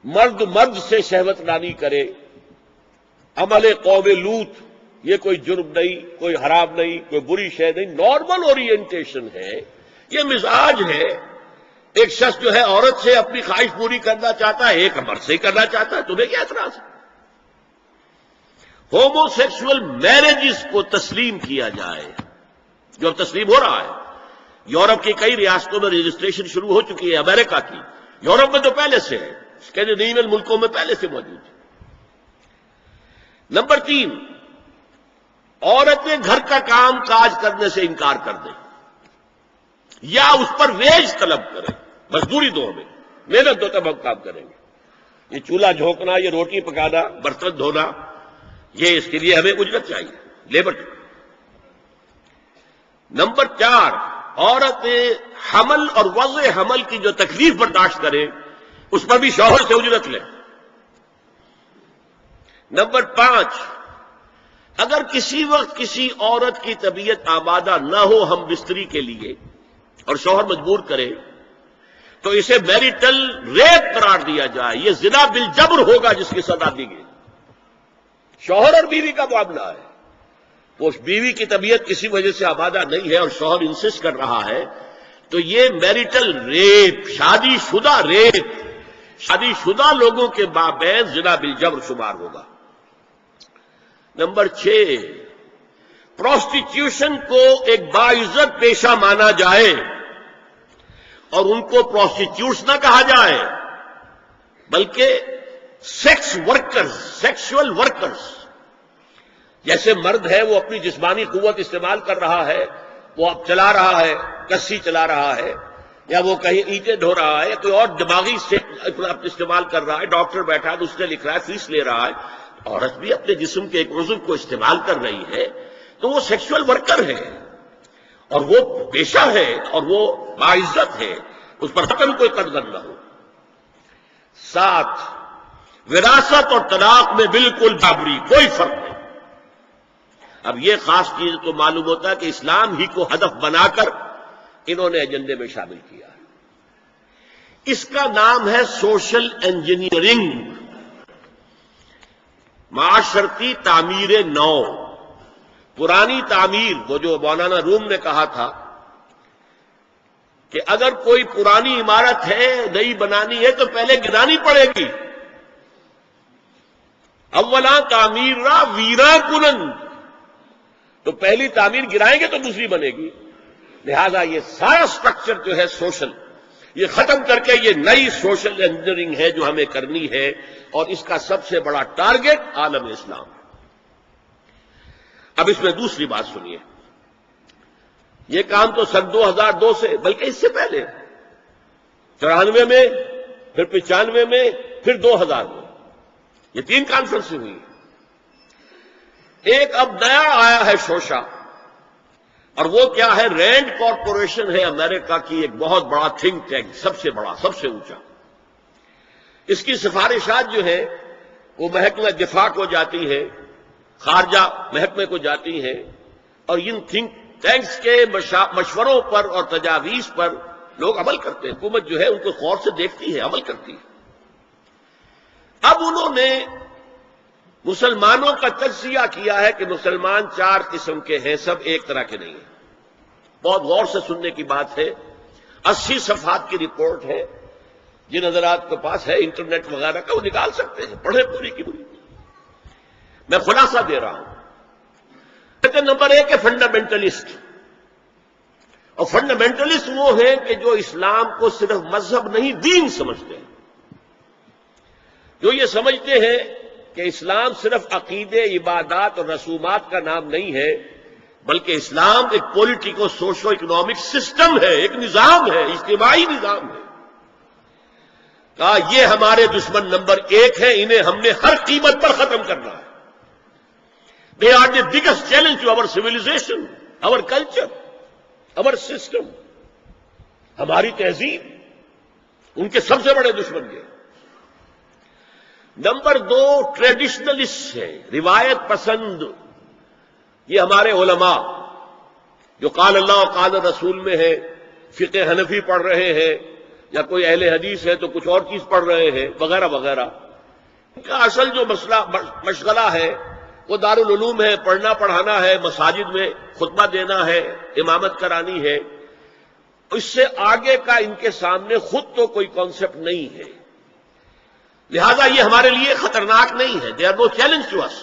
S1: مرد مرد سے شہوت رانی کرے، عمل قوم لوط، یہ کوئی جرم نہیں، کوئی حرام نہیں، کوئی بری شے نہیں، نارمل اورینٹیشن ہے، یہ مزاج ہے۔ ایک شخص جو ہے عورت سے اپنی خواہش پوری کرنا چاہتا ہے، ایک مرد سے ہی کرنا چاہتا ہے، تمہیں کیا اعتراض ہے؟ ہومو سیکسول میرجز کو تسلیم کیا جائے، جو اب تسلیم ہو رہا ہے۔ یورپ کی کئی ریاستوں میں رجسٹریشن شروع ہو چکی ہے، امریکہ کی، یورپ میں تو پہلے سے ہے، اسکینڈینیوین ملکوں میں پہلے سے موجود ہے۔ نمبر 3، عورتیں گھر کا کام کاج کرنے سے انکار کر دیں یا اس پر ویج طلب کریں، مزدوری دو ہمیں، محنت دو تب ہم کام کریں گے۔ یہ چولہا جھونکنا، یہ روٹی پکانا، برتن دھونا، یہ اس کے لیے ہمیں اجرت چاہیے، لیبر۔ نمبر 4، عورتیں حمل اور وضع حمل کی جو تکلیف برداشت کریں اس پر بھی شوہر سے اجرت لیں۔ نمبر 5، اگر کسی وقت کسی عورت کی طبیعت آمادہ نہ ہو ہم بستری کے لیے اور شوہر مجبور کرے تو اسے میریٹل ریپ قرار دیا جائے، یہ زنا بالجبر ہوگا جس کی سزا دی گئی۔ شوہر اور بیوی کا معاملہ ہے، وہ بیوی کی طبیعت کسی وجہ سے آمادہ نہیں ہے اور شوہر انسسٹ کر رہا ہے تو یہ میریٹل ریپ، شادی شدہ ریپ، شادی شدہ لوگوں کے مابین زنا بالجبر شمار ہوگا۔ نمبر 6، پروسٹیٹیوشن کو ایک باعزت پیشہ مانا جائے اور ان کو پروسٹیٹیوٹس نہ کہا جائے بلکہ سیکس ورکرز، سیکشول ورکرز۔ جیسے مرد ہے وہ اپنی جسمانی قوت استعمال کر رہا ہے، وہ اب چلا رہا ہے، کسی چلا رہا ہے، یا وہ کہیں اینٹیں ڈھو رہا ہے، یا کوئی اور دماغی سے استعمال کر رہا ہے، ڈاکٹر بیٹھا ہے تو اس نے لکھ رہا ہے، فیس لے رہا ہے، عورت بھی اپنے جسم کے ایک عضو کو استعمال کر رہی ہے تو وہ سیکشول ورکر ہے اور وہ پیشہ ہے اور وہ باعزت ہے، اس پر حتم کوئی قدغن نہ ہو۔ 7، وراثت اور طلاق میں بالکل برابری، کوئی فرق نہیں۔ اب یہ خاص چیز تو معلوم ہوتا ہے کہ اسلام ہی کو ہدف بنا کر انہوں نے ایجنڈے میں شامل کیا ہے۔ اس کا نام ہے سوشل انجینئرنگ، معاشرتی تعمیر نو۔ پرانی تعمیر، وہ جو مولانا روم نے کہا تھا کہ اگر کوئی پرانی عمارت ہے نئی بنانی ہے تو پہلے گرانی پڑے گی، اولا تعمیر را ویرا کنن، تو پہلی تعمیر گرائیں گے تو دوسری بنے گی۔ لہذا یہ سارا سٹرکچر جو ہے سوشل، یہ ختم کر کے یہ نئی سوشل انجینئرنگ ہے جو ہمیں کرنی ہے، اور اس کا سب سے بڑا ٹارگٹ عالم اسلام۔ اب اس میں دوسری بات سنیے، یہ کام تو سن 2002 سے، بلکہ اس سے پہلے 94 میں، پھر 95 میں، پھر 2000 میں، یہ 3 کانفرنسیں ہوئی۔ ایک اب نیا آیا ہے شوشا، اور وہ کیا ہے؟ رینڈ کارپوریشن ہے امریکہ کی ایک بہت بڑا تھنک ٹینک، سب سے بڑا، سب سے اونچا۔ اس کی سفارشات جو ہیں وہ محکمہ دفاع کو جاتی ہے، خارجہ محکمے کو جاتی ہیں، اور ان تھنک ٹینکس کے مشوروں پر اور تجاویز پر لوگ عمل کرتے ہیں۔ حکومت جو ہے ان کو غور سے دیکھتی ہے، عمل کرتی ہے۔ اب انہوں نے مسلمانوں کا تجزیہ کیا ہے کہ مسلمان 4 قسم کے ہیں، سب ایک طرح کے نہیں ہیں۔ بہت غور سے سننے کی بات ہے، 80 صفحات کی رپورٹ ہے، جن حضرات کے پاس ہے انٹرنیٹ وغیرہ کا وہ نکال سکتے ہیں، پڑھیں پوری کی پوری۔ میں خلاصہ دے رہا ہوں۔ نمبر 1 ہے فنڈامنٹلسٹ، اور فنڈامنٹلسٹ وہ ہیں کہ جو اسلام کو صرف مذہب نہیں دین سمجھتے ہیں، جو یہ سمجھتے ہیں کہ اسلام صرف عقیدے، عبادات اور رسومات کا نام نہیں ہے، بلکہ اسلام ایک پولیٹیکو سوشو اکنامک سسٹم ہے، ایک نظام ہے، اجتماعی نظام ہے۔ کہا یہ ہمارے دشمن نمبر 1 ہیں، انہیں ہم نے ہر قیمت پر ختم کرنا ہے۔ They are the biggest challenge to our civilization, our culture, our system. ہماری تہذیب، ان کے سب سے بڑے دشمن یہ۔ نمبر 2 ٹریڈیشنلسٹ ہیں، روایت پسند۔ یہ ہمارے علماء جو قال اللہ و قال رسول میں ہیں، فقہ حنفی پڑھ رہے ہیں، یا کوئی اہل حدیث ہے تو کچھ اور چیز پڑھ رہے ہیں، وغیرہ وغیرہ۔ ان کا اصل جو مشغلہ ہے وہ دارالعلوم ہے، پڑھنا پڑھانا ہے، مساجد میں خطبہ دینا ہے، امامت کرانی ہے۔ اس سے آگے کا ان کے سامنے خود تو کوئی کانسیپٹ نہیں ہے، لہذا یہ ہمارے لیے خطرناک نہیں ہے۔ They are no challenge to us.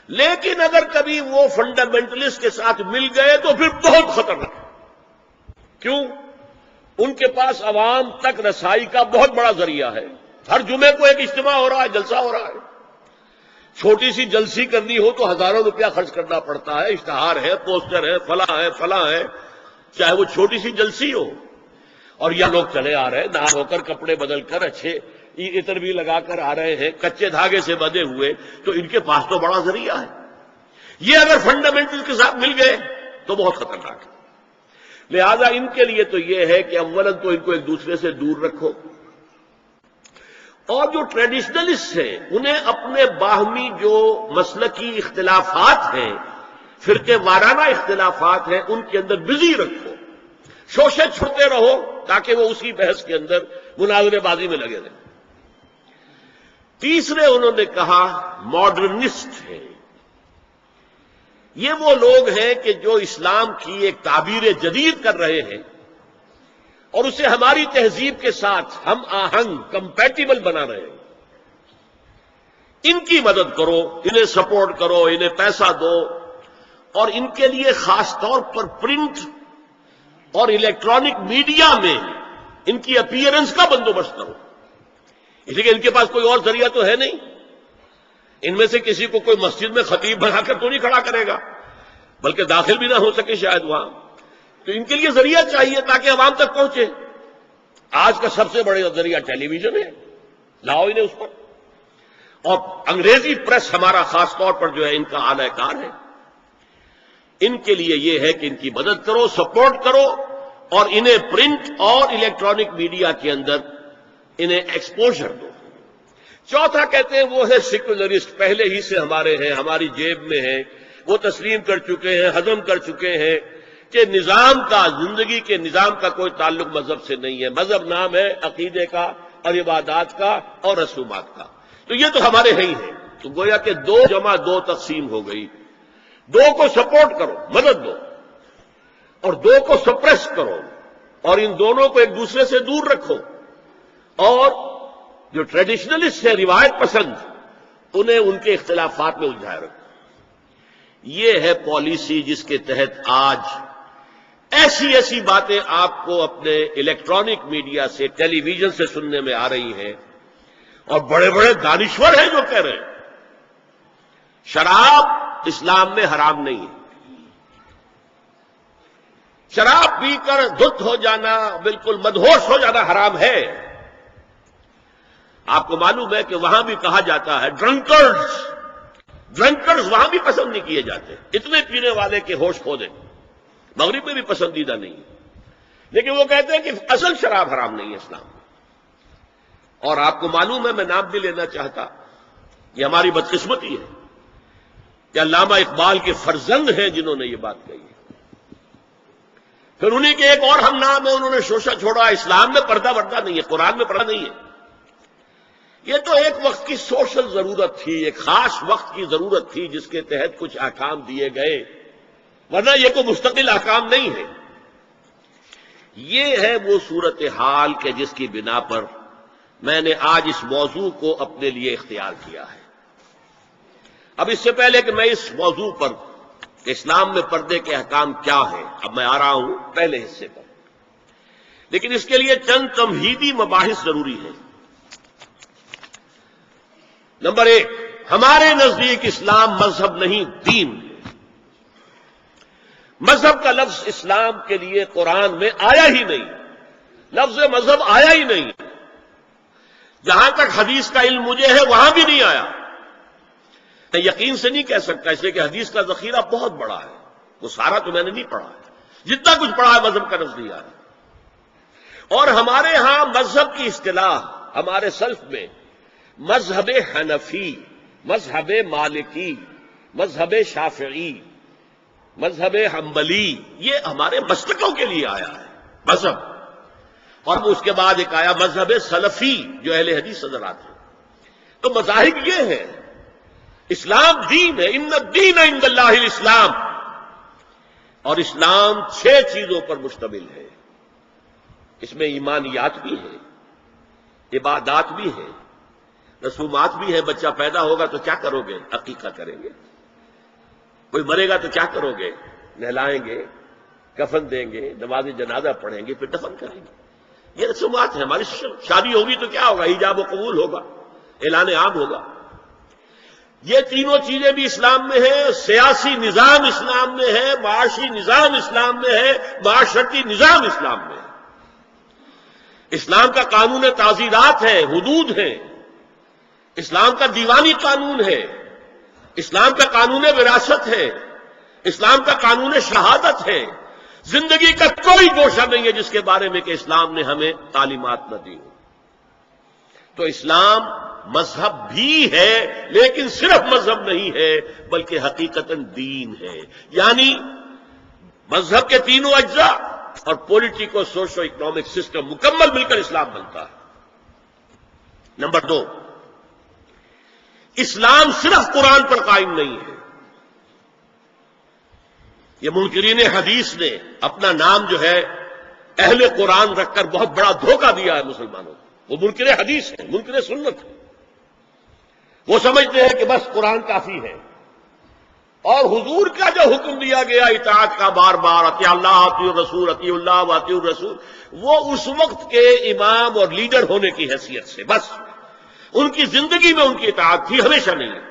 S1: لیکن اگر کبھی وہ فنڈامنٹلسٹ کے ساتھ مل گئے تو پھر بہت خطرناک ہے۔ کیوں؟ ان کے پاس عوام تک رسائی کا بہت بڑا ذریعہ ہے۔ ہر جمعے کو ایک اجتماع ہو رہا ہے، جلسہ ہو رہا ہے۔ چھوٹی سی جلسی کرنی ہو تو ہزاروں روپیہ خرچ کرنا پڑتا ہے، اشتہار ہے، پوسٹر ہے، فلاں ہے، چاہے وہ چھوٹی سی جلسی ہو۔ اور یہ لوگ چلے آ رہے ہیں، نہا ہو کر، کپڑے بدل کر، اچھے عطر بھی لگا کر آ رہے ہیں، کچے دھاگے سے بندھے ہوئے، تو ان کے پاس تو بڑا ذریعہ ہے۔ یہ اگر فنڈامنٹل کے ساتھ مل گئے تو بہت خطرناک ہے۔ لہذا ان کے لیے تو یہ ہے کہ اولا تو ان کو ایک دوسرے سے دور رکھو، اور جو ٹریڈیشنلسٹ ہیں انہیں اپنے باہمی جو مسلکی اختلافات ہیں، فرقے وارانہ اختلافات ہیں، ان کے اندر بزی رکھو، شوشے چھوڑتے رہو تاکہ وہ اسی بحث کے اندر مناظرے بازی میں لگے رہیں۔ تیسرے انہوں نے کہا ماڈرنسٹ ہیں۔ یہ وہ لوگ ہیں کہ جو اسلام کی ایک تعبیر جدید کر رہے ہیں اور اسے ہماری تہذیب کے ساتھ ہم آہنگ، کمپیٹیبل بنا رہے ہیں۔ ان کی مدد کرو، انہیں سپورٹ کرو، انہیں پیسہ دو، اور ان کے لیے خاص طور پر پرنٹ اور الیکٹرانک میڈیا میں ان کی اپیئرنس کا بندوبست کرو، اس لیے کہ ان کے پاس کوئی اور ذریعہ تو ہے نہیں۔ ان میں سے کسی کو کوئی مسجد میں خطیب بنا کر تو نہیں کھڑا کرے گا، بلکہ داخل بھی نہ ہو سکے شاید وہاں، تو ان کے لیے ذریعہ چاہیے تاکہ عوام تک پہنچے۔ آج کا سب سے بڑا ذریعہ ٹیلی ویژن ہے، لاؤ انہیں اس پر، اور انگریزی پریس ہمارا خاص طور پر جو ہے ان کا اعلی کار ہے۔ ان کے لیے یہ ہے کہ ان کی مدد کرو، سپورٹ کرو، اور انہیں پرنٹ اور الیکٹرانک میڈیا کے اندر انہیں ایکسپوژر دو۔ چوتھا کہتے ہیں وہ ہے سیکولرسٹ، پہلے ہی سے ہمارے ہیں، ہماری جیب میں ہیں، وہ تسلیم کر چکے ہیں، ہضم کر چکے ہیں کہ نظام کا، زندگی کے نظام کا کوئی تعلق مذہب سے نہیں ہے، مذہب نام ہے عقیدے کا اور عبادات کا اور رسومات کا، تو یہ تو ہمارے ہی ہیں۔ تو گویا کہ 2 جمع 2 تقسیم ہو گئی، 2 کو سپورٹ کرو، مدد دو، اور 2 کو سپریس کرو، اور ان دونوں کو ایک دوسرے سے دور رکھو، اور جو ٹریڈیشنلسٹ ہیں، روایت پسند، انہیں ان کے اختلافات میں الجھائے رکھو۔ یہ ہے پالیسی جس کے تحت آج ایسی باتیں آپ کو اپنے الیکٹرانک میڈیا سے، ٹیلی ویژن سے سننے میں آ رہی ہیں، اور بڑے بڑے دانشور ہیں جو کہہ رہے ہیں شراب اسلام میں حرام نہیں ہے، شراب پی کر دھت ہو جانا، بالکل مدہوش ہو جانا حرام ہے۔ آپ کو معلوم ہے کہ وہاں بھی کہا جاتا ہے ڈرنکرز وہاں بھی پسند نہیں کیے جاتے، اتنے پینے والے کے ہوش کھو دیں، مغرب میں بھی پسندیدہ نہیں ہے، لیکن وہ کہتے ہیں کہ اصل شراب حرام نہیں ہے اسلام میں۔ اور آپ کو معلوم ہے، میں نام بھی لینا چاہتا، یہ ہماری بدقسمتی ہے کہ علامہ اقبال کے فرزند ہیں جنہوں نے یہ بات کہی ہے۔ پھر انہیں کے ایک اور ہم نام ہے، انہوں نے شوشہ چھوڑا، اسلام میں پردہ وردہ نہیں ہے، قرآن میں پردہ نہیں ہے۔ یہ تو ایک وقت کی سوشل ضرورت تھی، ایک خاص وقت کی ضرورت تھی جس کے تحت کچھ احکام دیے گئے، ورنہ یہ کوئی مستقل احکام نہیں ہے۔ یہ ہے وہ صورتحال کہ جس کی بنا پر میں نے آج اس موضوع کو اپنے لیے اختیار کیا ہے۔ اب اس سے پہلے کہ میں اس موضوع پر کہ اسلام میں پردے کے احکام کیا ہیں، اب میں آ رہا ہوں پہلے حصے پر، لیکن اس کے لیے چند تمہیدی مباحث ضروری ہیں۔ نمبر 1، ہمارے نزدیک اسلام مذہب نہیں، دین ہے۔ مذہب کا لفظ اسلام کے لیے قرآن میں آیا ہی نہیں، لفظ مذہب آیا ہی نہیں، جہاں تک حدیث کا علم مجھے ہے وہاں بھی نہیں آیا۔ میں یقین سے نہیں کہہ سکتا، اس لیے کہ حدیث کا ذخیرہ بہت بڑا ہے، وہ سارا تو میں نے نہیں پڑھا ہے، جتنا کچھ پڑھا ہے مذہب کا لفظ نہیں آیا۔ اور ہمارے ہاں مذہب کی اصطلاح ہمارے سلف میں مذہب حنفی، مذہب مالکی، مذہب شافعی، مذہب حنبلی، یہ ہمارے مسلکوں کے لیے آیا ہے مذہب، اور اس کے بعد ایک آیا مذہب سلفی جو اہل حدیث حضرات ہیں۔ تو مذاہب یہ ہیں، اسلام دین ہے، ان الدین عند اللہ الاسلام، اور اسلام 6 چیزوں پر مشتمل ہے۔ اس میں ایمانیات بھی ہیں، عبادات بھی ہیں، رسومات بھی ہیں۔ بچہ پیدا ہوگا تو کیا کرو گے؟ عقیقہ کریں گے، کوئی مرے گا تو کیا کرو گے؟ نہلائیں گے، کفن دیں گے، نماز جنازہ پڑھیں گے، پھر دفن کریں گے. یہ رسومات ہیں ہماری. شادی ہوگی تو کیا ہوگا؟ حجاب و قبول ہوگا، اعلان عام ہوگا. یہ تینوں چیزیں بھی اسلام میں ہیں. سیاسی نظام اسلام میں ہے، معاشی نظام اسلام میں ہے، معاشرتی نظام اسلام میں ہے. اسلام کا قانون تعزیرات ہے، حدود ہیں. اسلام کا دیوانی قانون ہے. اسلام کا قانون وراثت ہے. اسلام کا قانون شہادت ہے. زندگی کا کوئی گوشہ نہیں ہے جس کے بارے میں کہ اسلام نے ہمیں تعلیمات نہ دی ہو. تو اسلام مذہب بھی ہے، لیکن صرف مذہب نہیں ہے بلکہ حقیقتاً دین ہے. یعنی مذہب کے تینوں اجزاء اور پولیٹیکو سوشو اکنامک سسٹم مکمل مل کر اسلام بنتا ہے. نمبر 2، اسلام صرف قرآن پر قائم نہیں ہے. یہ منکرین حدیث نے اپنا نام جو ہے اہل قرآن رکھ کر بہت بڑا دھوکہ دیا ہے مسلمانوں کو. وہ منکر حدیث ہیں، منکر سنت ہیں. وہ سمجھتے ہیں کہ بس قرآن کافی ہے، اور حضور کا جو حکم دیا گیا اطاعت کا بار بار، اطیع اللہ اطیع الرسول، اطیع اللہ و اطیع الرسول، وہ اس وقت کے امام اور لیڈر ہونے کی حیثیت سے بس. ان کی زندگی میں ان کی اطاعت تھی، ہمیشہ نہیں ہے.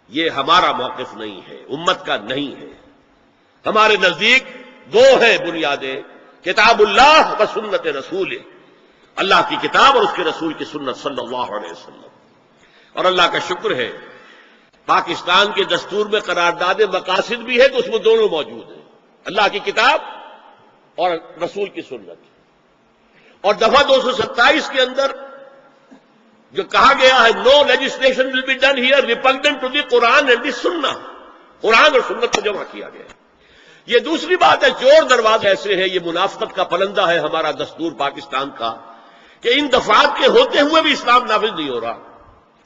S1: یہ ہمارا موقف نہیں ہے، امت کا نہیں ہے. ہمارے نزدیک دو ہیں بنیادیں، کتاب اللہ و سنت رسول. اللہ کی کتاب اور اس کے رسول کی سنت صلی اللہ علیہ وسلم. اور اللہ کا شکر ہے پاکستان کے دستور میں قرارداد مقاصد بھی ہے تو اس میں دونوں موجود ہیں، اللہ کی کتاب اور رسول کی سنت. اور دفعہ 227 کے اندر جو کہا گیا ہے no legislation will be done here repugnant to the Quran and the Sunnah, قرآن اور سنت کو جمع کیا گیا. یہ دوسری بات ہے، چور دروازے ایسے ہیں، یہ منافقت کا پلندہ ہے ہمارا دستور پاکستان کا، کہ ان دفعات کے ہوتے ہوئے بھی اسلام نافذ نہیں ہو رہا.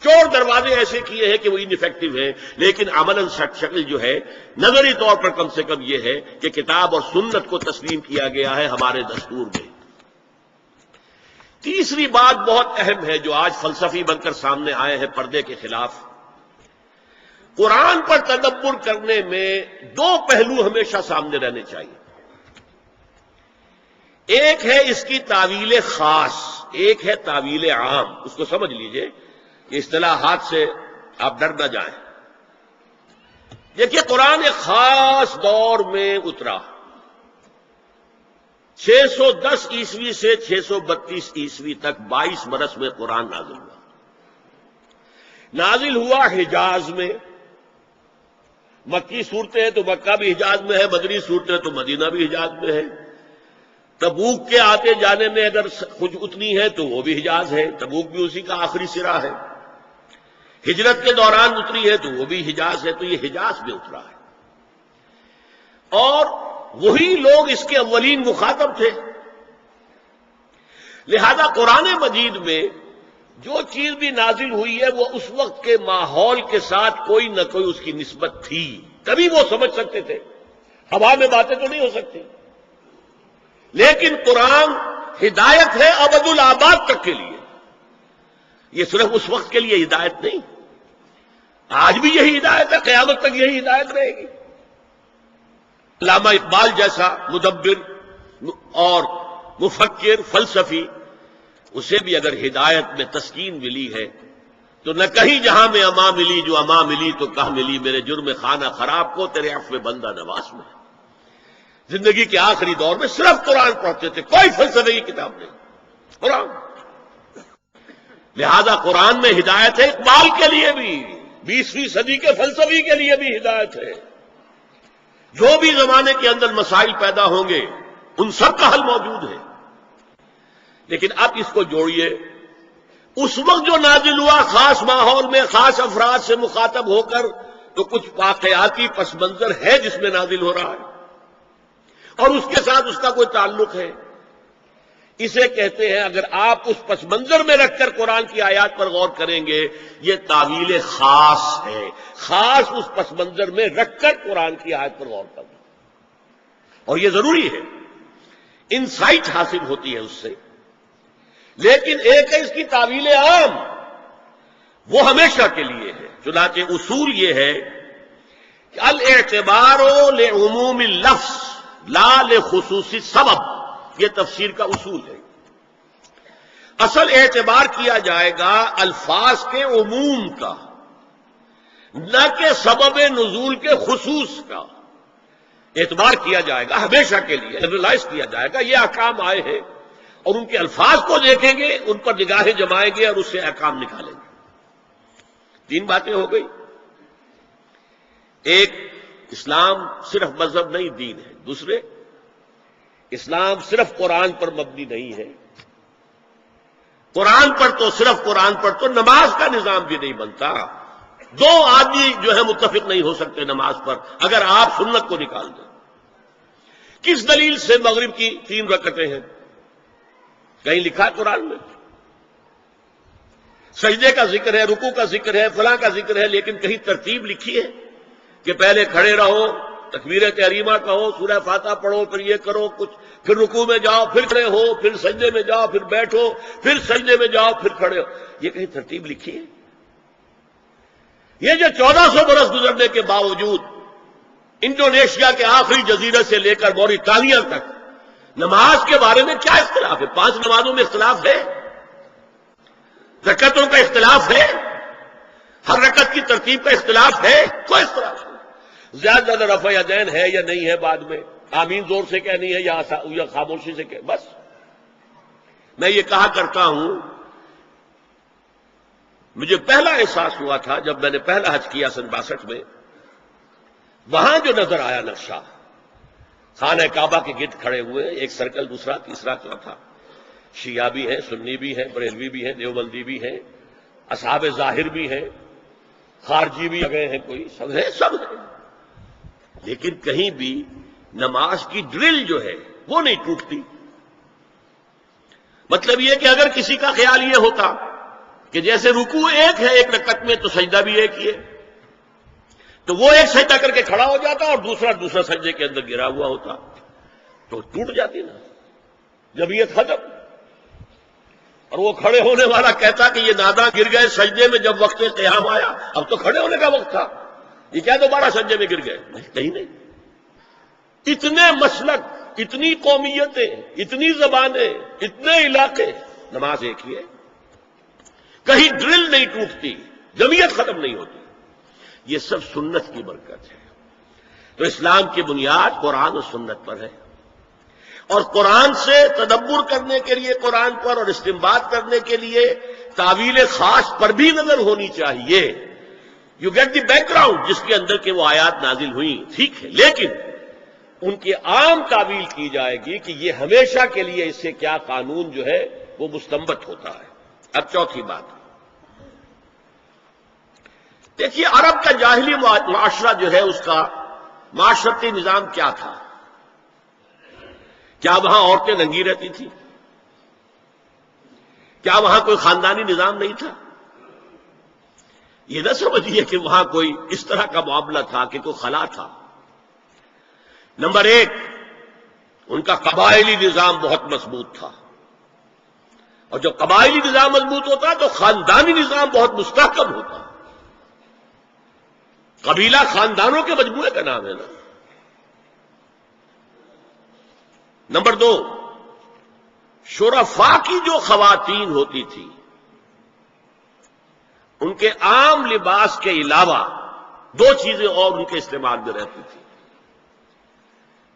S1: چور دروازے ایسے کیے ہیں کہ وہ انفیکٹو ہیں، لیکن عملاً شکل جو ہے نظری طور پر کم سے کم یہ ہے کہ کتاب اور سنت کو تسلیم کیا گیا ہے ہمارے دستور میں. تیسری بات بہت اہم ہے جو آج فلسفی بن کر سامنے آئے ہیں پردے کے خلاف. قرآن پر تدبر کرنے میں دو پہلو ہمیشہ سامنے رہنے چاہیے. ایک ہے اس کی تعویل خاص، ایک ہے تعویل عام. اس کو سمجھ لیجئے کہ اصطلاحات سے آپ ڈر نہ جائیں. دیکھیے قرآن ایک خاص دور میں اترا، 610 عیسوی سے 632 عیسوی تک 22 برس میں قرآن نازل ہوا. نازل ہوا حجاز میں. مکی صورتیں ہیں تو مکہ بھی حجاز میں ہے، مدنی صورتیں تو مدینہ بھی حجاز میں ہے. تبوک کے آتے جانے میں اگر کچھ اتنی ہے تو وہ بھی حجاز ہے، تبوک بھی اسی کا آخری سرا ہے. ہجرت کے دوران اتری ہے تو وہ بھی حجاز ہے. تو یہ حجاز میں اترا ہے، اور وہی لوگ اس کے اولین مخاطب تھے. لہذا قرآن مجید میں جو چیز بھی نازل ہوئی ہے وہ اس وقت کے ماحول کے ساتھ کوئی نہ کوئی اس کی نسبت تھی، تبھی وہ سمجھ سکتے تھے. ہوا میں باتیں تو نہیں ہو سکتی. لیکن قرآن ہدایت ہے ابد الآباد تک کے لیے. یہ صرف اس وقت کے لیے ہدایت نہیں، آج بھی یہی ہدایت ہے، قیامت تک یہی ہدایت رہے گی. علامہ اقبال جیسا مدبر اور مفکر فلسفی، اسے بھی اگر ہدایت میں تسکین ملی ہے تو نہ کہیں جہاں میں اما ملی جو اما ملی تو کہاں ملی میرے جرم خانہ خراب کو تیرے عفو بندہ نواز میں. زندگی کے آخری دور میں صرف قرآن پڑھتے تھے، کوئی فلسفے کی کتاب نہیں، قرآن. لہذا قرآن میں ہدایت ہے اقبال کے لیے بھی، 20ویں صدی کے فلسفی کے لیے بھی ہدایت ہے. جو بھی زمانے کے اندر مسائل پیدا ہوں گے ان سب کا حل موجود ہے. لیکن اب اس کو جوڑیے، اس وقت جو نازل ہوا خاص ماحول میں خاص افراد سے مخاطب ہو کر، تو کچھ واقعاتی پس منظر ہے جس میں نازل ہو رہا ہے اور اس کے ساتھ اس کا کوئی تعلق ہے. اسے کہتے ہیں، اگر آپ اس پس منظر میں رکھ کر قرآن کی آیات پر غور کریں گے، یہ تعویل خاص ہے. خاص اس پس منظر میں رکھ کر قرآن کی آیت پر غور کرنا، اور یہ ضروری ہے، انسائٹ حاصل ہوتی ہے اس سے. لیکن ایک ہے اس کی تعویل عام، وہ ہمیشہ کے لیے ہے. چنانچہ اصول یہ ہے کہ الاعتبار لعموم اللفظ لا لخصوصی سبب، یہ تفسیر کا اصول ہے۔ اصل اعتبار کیا جائے گا الفاظ کے عموم کا، نہ کہ سبب نزول کے خصوص کا۔ اعتبار کیا جائے گا ہمیشہ کے لیے، جنرلائز کیا جائے گا، یہ احکام آئے ہیں اور ان کے الفاظ کو دیکھیں گے، ان پر نگاہیں جمائیں گے اور اس سے احکام نکالیں گے۔ تین باتیں ہو گئی۔ ایک، اسلام صرف مذہب نہیں دین ہے۔ دوسرے، اسلام صرف قرآن پر مبنی نہیں ہے، قرآن پر تو صرف قرآن پر تو نماز کا نظام بھی نہیں بنتا۔ دو آدمی جو ہے متفق نہیں ہو سکتے نماز پر اگر آپ سنت کو نکال دیں۔ کس دلیل سے مغرب کی 3 رکعتیں ہیں؟ کہیں لکھا ہے قرآن میں؟ سجدے کا ذکر ہے، رکوع کا ذکر ہے، فلاں کا ذکر ہے، لیکن کہیں ترتیب لکھی ہے کہ پہلے کھڑے رہو، تکبیر تحریمہ کہو، سورہ فاتحہ پڑھو، پھر یہ کرو کچھ، پھر رکوع میں جاؤ، پھر کھڑے ہو، پھر سجدے میں جاؤ، پھر بیٹھو، پھر سجدے میں جاؤ، پھر کھڑے ہو؟ یہ کہیں ترتیب لکھی ہے؟ یہ جو 1400 برس گزرنے کے باوجود انڈونیشیا کے آخری جزیرے سے لے کر موریٹانیہ تک نماز کے بارے میں کیا اختلاف ہے؟ 5 نمازوں میں اختلاف ہے، رکعتوں کا اختلاف ہے، ہر رکعت کی ترتیب کا اختلاف ہے، کوئی اختلاف نہیں۔ زیادہ زیادہ رفع یدین ہے یا نہیں ہے، بعد میں آمین زور سے کہنی ہے یا خاموشی سے کہ بس۔ میں یہ کہا کرتا ہوں، مجھے پہلا احساس ہوا تھا جب میں نے پہلا حج کیا سن 62 میں، وہاں جو نظر آیا نقشہ، خانہ کعبہ کے گرد کھڑے ہوئے، ایک سرکل، دوسرا، تیسرا، چوتھا، شیعہ بھی ہیں، سنی بھی ہیں، بریلوی بھی ہیں، دیوبندی بھی ہیں، اصحاب ظاہر بھی ہیں، خارجی بھی گئے ہیں، کوئی سب ہے، سب ہے، لیکن کہیں بھی نماز کی ڈرل جو ہے وہ نہیں ٹوٹتی۔ مطلب یہ کہ اگر کسی کا خیال یہ ہوتا کہ جیسے رکوع ایک ہے ایک رکعت میں تو سجدہ بھی ایک ہی ہے، تو وہ ایک سجدہ کر کے کھڑا ہو جاتا اور دوسرا سجدے کے اندر گرا ہوا ہوتا، تو ٹوٹ جاتی نا، جمعیت ختم۔ اور وہ کھڑے ہونے والا کہتا کہ یہ ناداں گر گئے سجدے میں جب وقت قیام آیا، اب تو کھڑے ہونے کا وقت تھا، یہ کیا دوبارہ سجدے میں گر گئے؟ کہیں نہیں۔ اتنے مسلک، اتنی قومیتیں، اتنی زبانیں، اتنے علاقے، نماز ایک ہی ہے، کہیں ڈرل نہیں ٹوٹتی، جمعیت ختم نہیں ہوتی۔ یہ سب سنت کی برکت ہے۔ تو اسلام کی بنیاد قرآن و سنت پر ہے، اور قرآن سے تدبر کرنے کے لیے قرآن پر اور استنباط کرنے کے لیے تعویل خاص پر بھی نظر ہونی چاہیے۔ You get the background جس کے اندر کہ وہ آیات نازل ہوئیں، ٹھیک ہے، لیکن ان کی عام تعویل کی جائے گی کہ یہ ہمیشہ کے لیے اس سے کیا قانون جو ہے وہ مستنبت ہوتا ہے۔ اب چوتھی بات دیکھیے، عرب کا جاہلی معاشرہ جو ہے اس کا معاشرتی نظام کیا تھا؟ کیا وہاں عورتیں ننگی رہتی تھیں؟ کیا وہاں کوئی خاندانی نظام نہیں تھا؟ یہ نہ سمجھیے کہ وہاں کوئی اس طرح کا معاملہ تھا کہ کوئی خلا تھا۔ نمبر 1، ان کا قبائلی نظام بہت مضبوط تھا، اور جب قبائلی نظام مضبوط ہوتا تو خاندانی نظام بہت مستحکم ہوتا۔ قبیلہ خاندانوں کے مجموعے کا نام ہے نا۔ نمبر 2، شرفاء کی جو خواتین ہوتی تھی ان کے عام لباس کے علاوہ 2 چیزیں اور ان کے استعمال میں رہتی تھی۔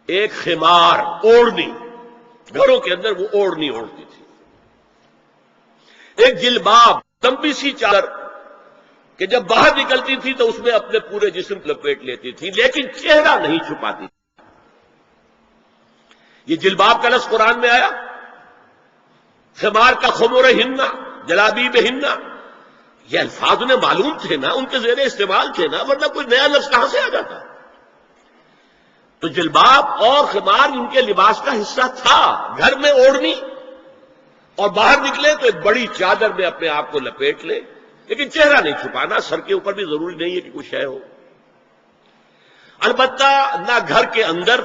S1: ایک خمار، اوڑھنی، گھروں کے اندر وہ اوڑھنی اوڑھتی تھی۔ ایک جلباب، لمبی سی چادر کہ جب باہر نکلتی تھی تو اس میں اپنے پورے جسم لپیٹ لیتی تھی، لیکن چہرہ نہیں چھپاتی تھی۔ یہ جلباب کا لفظ قرآن میں آیا، خمار کا خمر ہننا، جلابیب ہننا، یہ الفاظ انہیں معلوم تھے نا، ان کے زیر استعمال تھے نا، ورنہ کوئی نیا لفظ کہاں سے آ جاتا؟ تو جلباب اور خمار ان کے لباس کا حصہ تھا، گھر میں اوڑھنی، اور باہر نکلے تو ایک بڑی چادر میں اپنے آپ کو لپیٹ لے، لیکن چہرہ نہیں چھپانا، سر کے اوپر بھی ضروری نہیں ہے کہ کچھ ہے ہو۔ البتہ نہ گھر کے اندر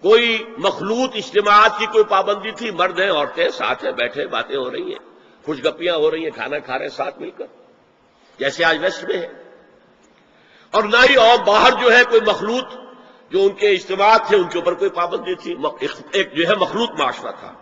S1: کوئی مخلوط اجتماعات کی کوئی پابندی تھی، مرد ہیں عورتیں ساتھ ہیں، بیٹھے باتیں ہو رہی ہیں، خوش گپیاں ہو رہی ہیں، کھانا کھا رہے ہیں ساتھ مل کر، جیسے آج ویسٹ میں ہے۔ اور نہ ہی اور باہر جو ہے کوئی مخلوط جو ان کے اجتماعات تھے ان کے اوپر کوئی پابندی تھی، ایک جو ہے مخلوط معاشرہ تھا۔